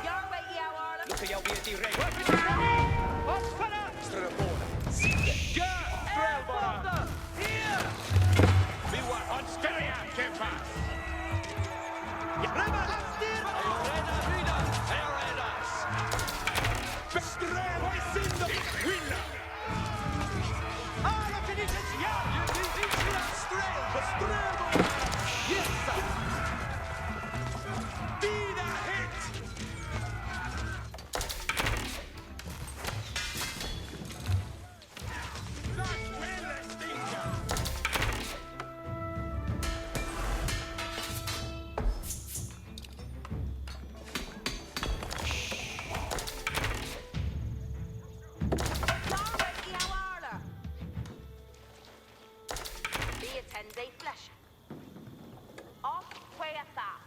Your way, you Arla. Look at your way, ready. Ströbåda. Sitte. Strelbara! Here! Vi var on stereo, Kempas. Sträva i sinne. Winner. Arla finishes, yeah! You can Strelbo, strelbo. Yes, sir. Vida hit. Your way, you Arla. Be a 10-day flesh. Off way at that.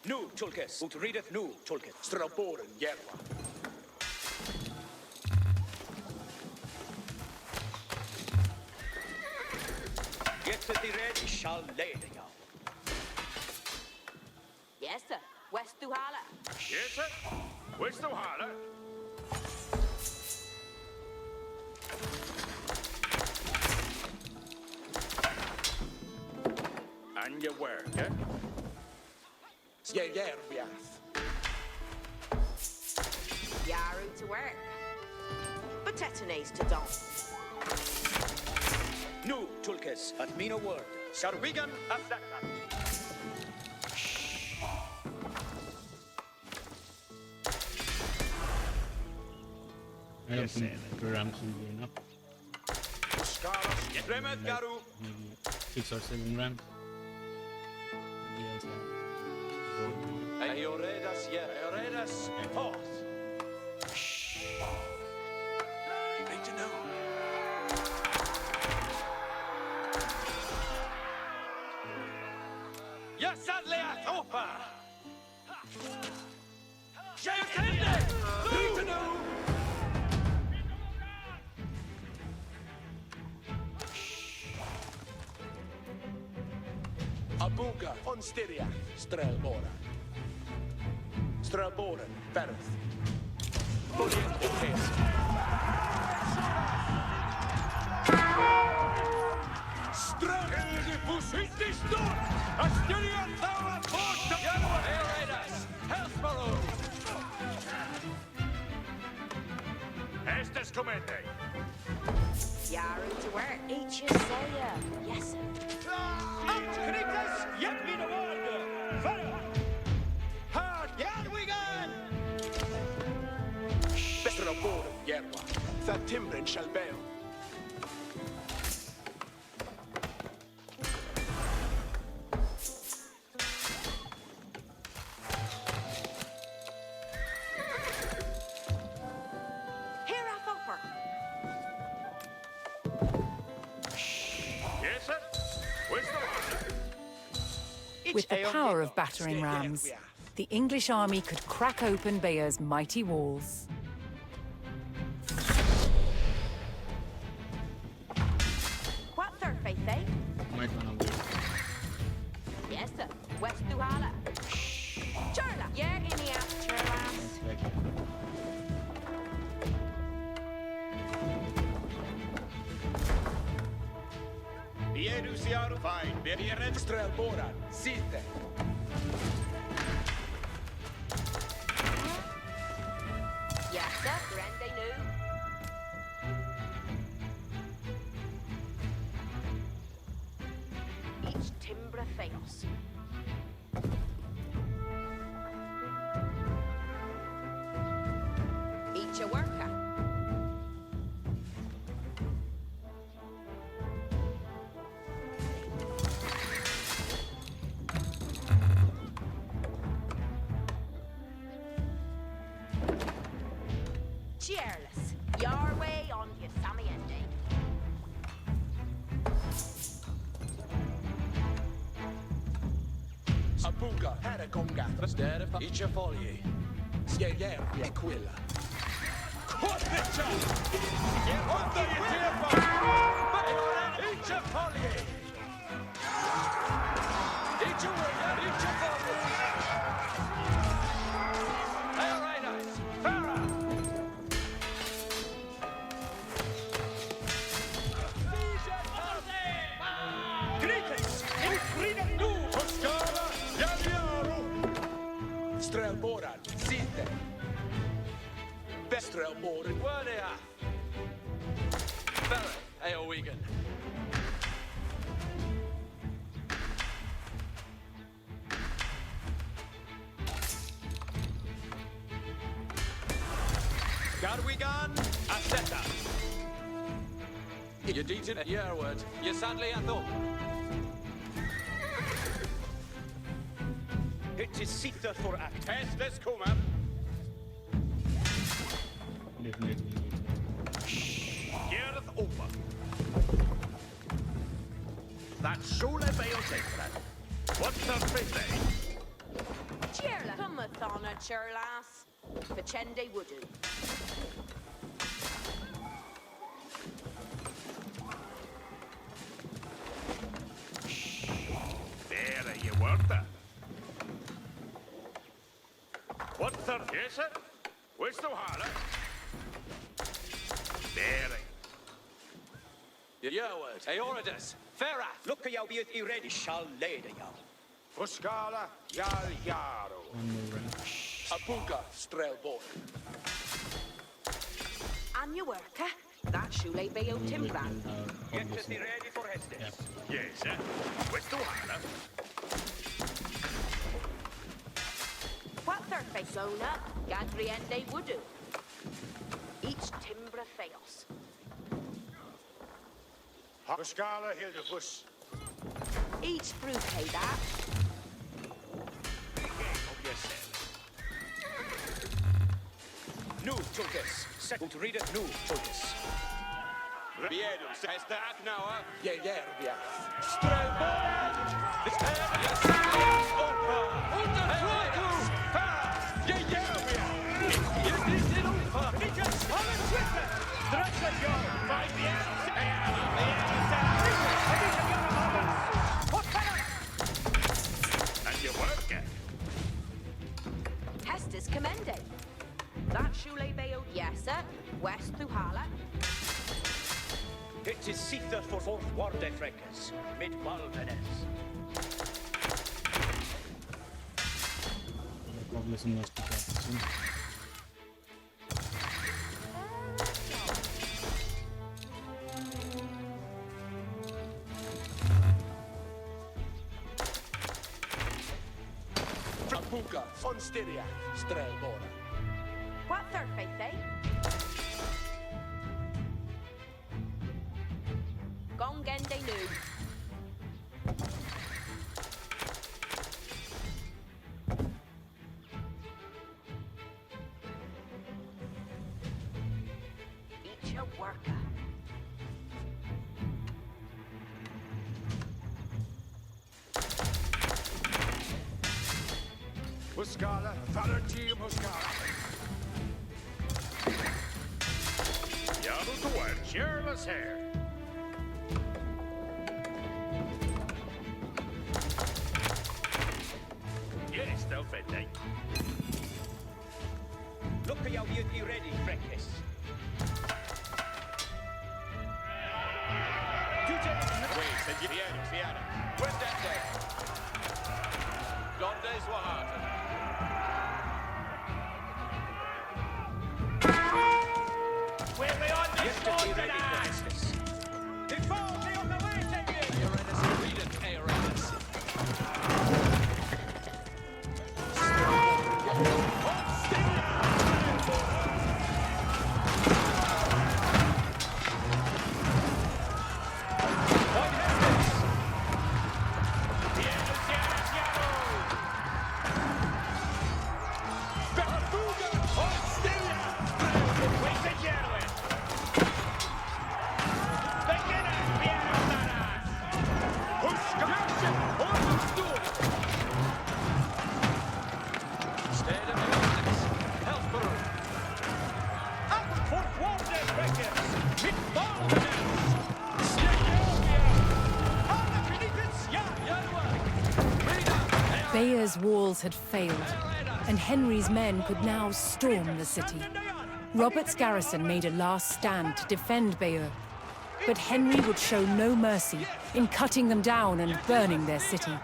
Nu, Tulkes. Ut readeth nu, Tulkes. Ströbåden, hjälpa. Get to the ready, shall leda you. Yes, sir. West to Hala. Yes, sir. Where's the holler? And your work, eh? Stjärjärvias. Yaru to work. But Tetanes to dawn. Nu, Tulkes. At me no word. Sharwigan Asaka. I don't think the ramps will be enough. Skalas. Remet Garu. Maybe 6 or 7 ramps. Maybe else Ayoredas, yeah. Ayoredas. Forth. Need to know. Jag sadlar Thopa. Jag tänder. Need to know. Abuga on Styria, Strelbora. Strelboren, Berth. Boliente Tes. Strömedipus inte stort. Asturian Tower Fort. Ayoredas. Hellsborough. Estes Comende. Yaru to work. Each your sayer. Yes, sir. Krikas, jag blir word. Fara. Hard, Jadwigan. Strelboren, hjälpa. That timren shall bail. Here off upper. Yes, sir. Where's the holler? With the power of battering rams, the English army could crack open Bayer's mighty walls. What third faith, eh? might wanna wait. Yes, sir. West to Hala. Charla. Yeah, give me out, Charlas. Back here. Biedusiar, fine. Biedusiar. Strelboren, Site. Yes, sir. Grande new. Each timbre fails. Each a worker. Cheerless. Your way on you, Sammy Andy. Apuga, Haragonga, Sterfa, Ichafogli, Sieger, Aquila. Corteccia! Onda i Tefa! Ichafogli! Ichafogli! All right, guys. Farah! Grites! Infrina nu! Toscana! Javiaro! Strelboran! Sinte! Strelboran! Wadea! Farah! Ayo, Wigan! Garwigan, Aseta. You did it, your word. You sadly I thought. It is Sitha for act. Test this kommer. Definitely. Gerð over. That surely be your secret. What's the fitting? Cheerla. Tumathana, churlas. Fachende Wudu. There you worked that. What's the yes, sir? Where's the holler? There. Your word. Aeoridas. Farah. Look at you be ready. Shall lay the yow. Fuscala, Yaro. One more round. Apuga, Strelboran. And you work, eh? That shule be out Timbran. Get us the ready for Hastings. Yep. Yes, sir. Where's the holler? What third face owner? Gadriende Wudu. Each Timbra Theos. Fuscala, Hildefus. Each brew pay that. Of yourself. Nu, Tulkis. Second to read it. Nu, Tulkis. Biedum, says that now, Jägerbia. Strelboran! This head. Yes. Opa. Under Flaku. Farah. Jägerbia. You did it over. It just on a Twitter. Stretch it, yo. Find the arrows! And you work it. Hestes commended. That shule be out Yesa. West through Hala. It is Sitha for fourth Warde Freckers. Mid Malvenes. Population must be soon. Apuga, Fonsteria, Strelboran. What third face, eh? Gongende Nu. Each a worker. Muscala, Valentia Muscala. Yellow to wear cheerless hair. Yes, they'll fit me. Look at you be ready, Freckers. Wait, said Fiera. Where's that day? Dondes Wahata. We're beyond this Get us the ready for Hastings. Default, on the way, take it! Aeoridas, read it, Aeoridas. Records, mit Boldeness, Siegovia, Alla Knittens, ja, Bayer's walls had failed, and Henry's men could now storm the city. Robert's garrison made a last stand to defend Bayeux, but Henry would show no mercy in cutting them down and burning their city.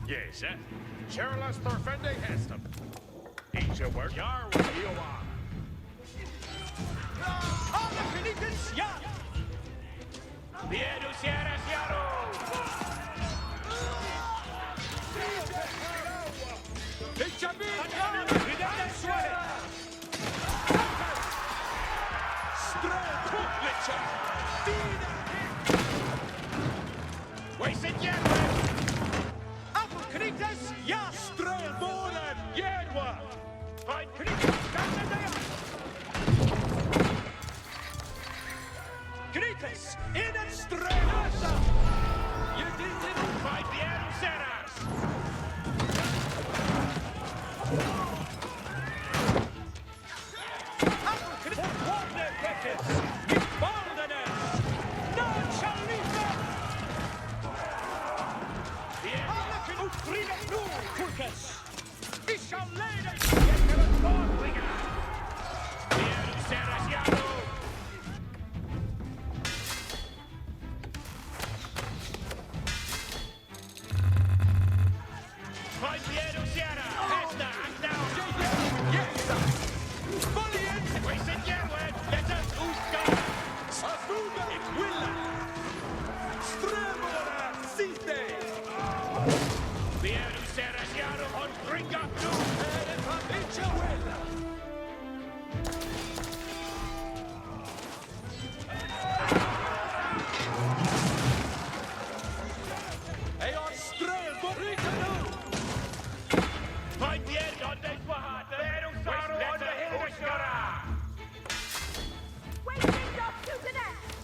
Yes, sir. Charles Thorfende Heston. Eat your work. Yar where you are. Alla Knittens, ja! Vieru Sierras Yaro! Ja, Strelbonen! Jedwa! Fijn Knittens, Knittens, in het Strelbonen! Je dient in hoe bij Vieru Serras! Wonder Records, mit Boldeness, non Chalifa! Alle genoeg vrienden toe, Kurkes! Ik zal leiden! Je kan het voortbrengen! Vieru Serras Jaro! Vai Vieru Sierra! Hesta, I'm down! Yes! Bullion! We sit Jerwin! Let us Uska! Afuga! Ik will! Stremora! Siste! Vieru Serras Jaro on bring up to! En van Itchawilla! Hey, on Stremora! Vai Vieru on this wahat! Vieru Saro on the Hillskara! Waiting up to the next.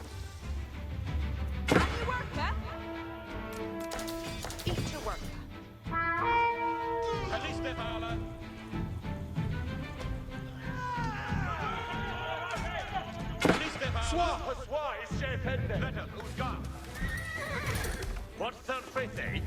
On your work, huh? Eat your work. Kaliste Vala! Kaliste Vala! Swa is Shepende! Better, who's gone? What's their fate, eh?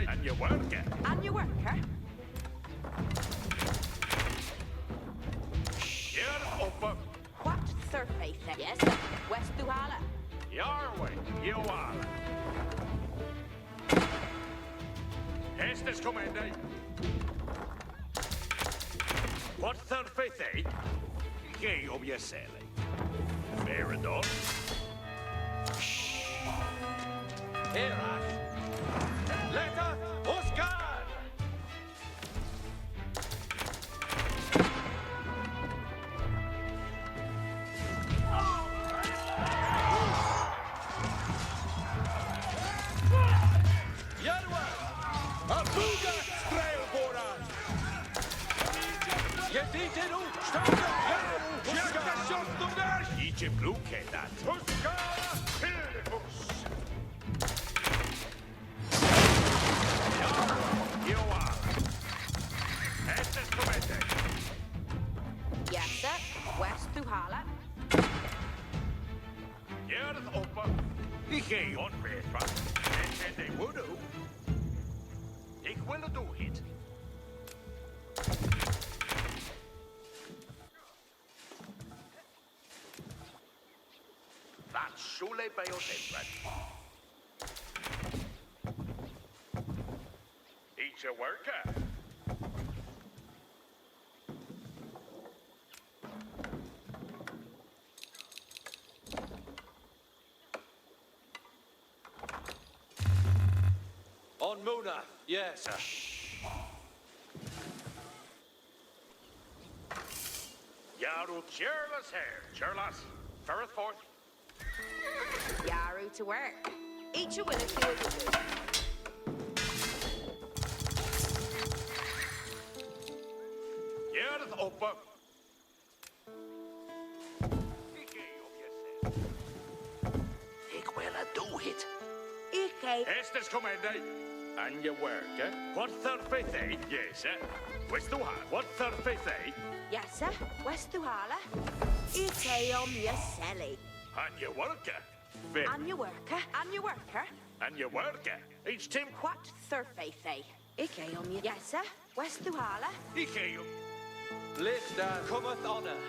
And you work it. And you work her. You're up. What surface? Yes, sir. West Duhala. Your way. You are. Hastings commanding. What surface, eh? Gay of your sailing. Fair enough. Eras. Letter Oscar. Jarwa. Abuga Strelboran. Jedite nu. Stånda. Jaka Sjostungar. Idzie blukę dat. Oscar. Hilfus. You are. Hastings commanding. Yes, sir. West Duhala. You're up. Ik ga onweerbaar. En they would do. Ik wil do it. Dat schule bij ons inbrengen. He's a worker. On Muna. Yes, sir. Yaru cheerless hair. Cheerless. First forth. Yaru to work. Each a will if you will do. You're up. Ik wil do it. Okay. Hastings commanding. And you work, eh? What surface, eh? Yes, eh? West to hard. What surface, eh? Yes, sir. West Duhala. Ike on your selly. And you work, eh? Very. And you worker. And you worker. And you work, eh? Each team. What surface, eh? Ike on your... Yes, sir. West Duhala. Ike you. Lista cometh honor.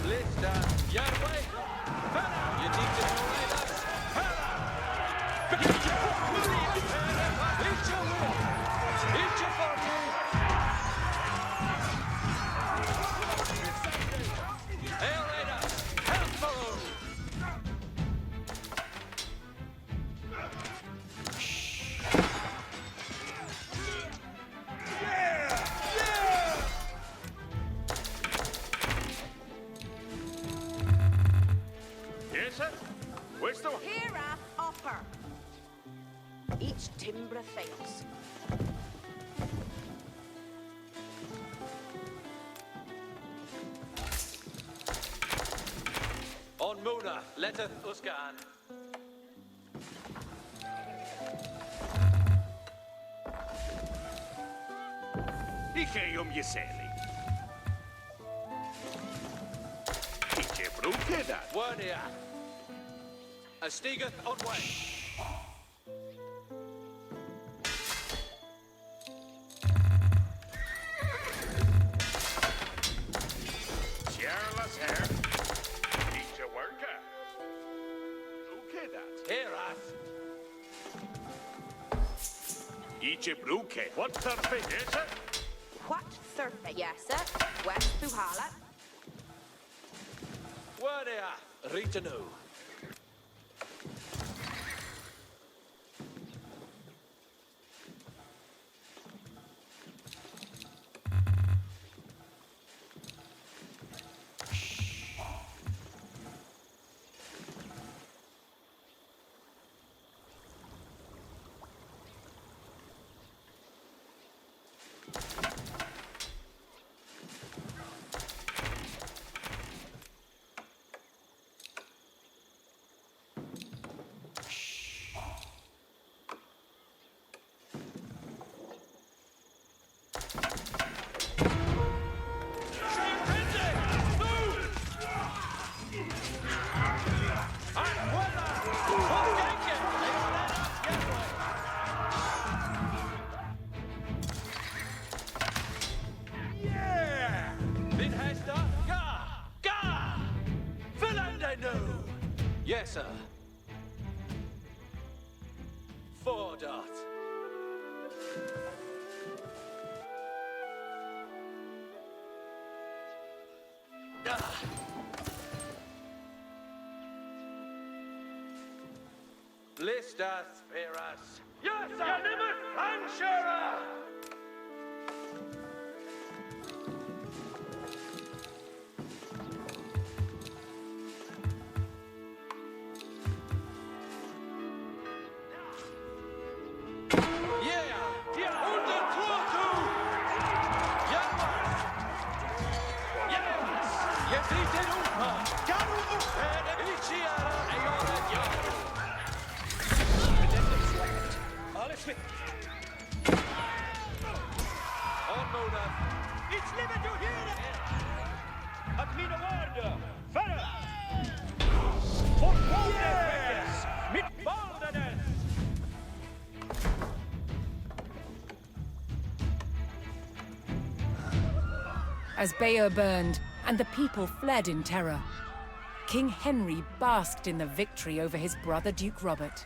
Lista, Yarway. You need to know us. Each your will. Each your fortune. Hail Raiders. Help follow. Yes, sir? West to Here at upper. Each timber fails. On Muna, letteth Uskan. Ike je sailing. Ietsje broek, dat. Wernia. A stigeth on way. Cheerless hair. Ietsje worker. Broek, dat. Herath. Ietsje broek, what surface is it? What surface? Yes, sir. West Duhala. Wernia. Ritanu. sir. Ga! Philandeno! Yes, sir. Fordart. Listas Veras. Yes, sir. Animus Anshera! It's livet du here! At mina ord, färre! Yes! Mitt barnades! As Bayeux burned and the people fled in terror, King Henry basked in the victory over his brother Duke Robert.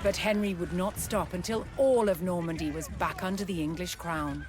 But Henry would not stop until all of Normandy was back under the English crown.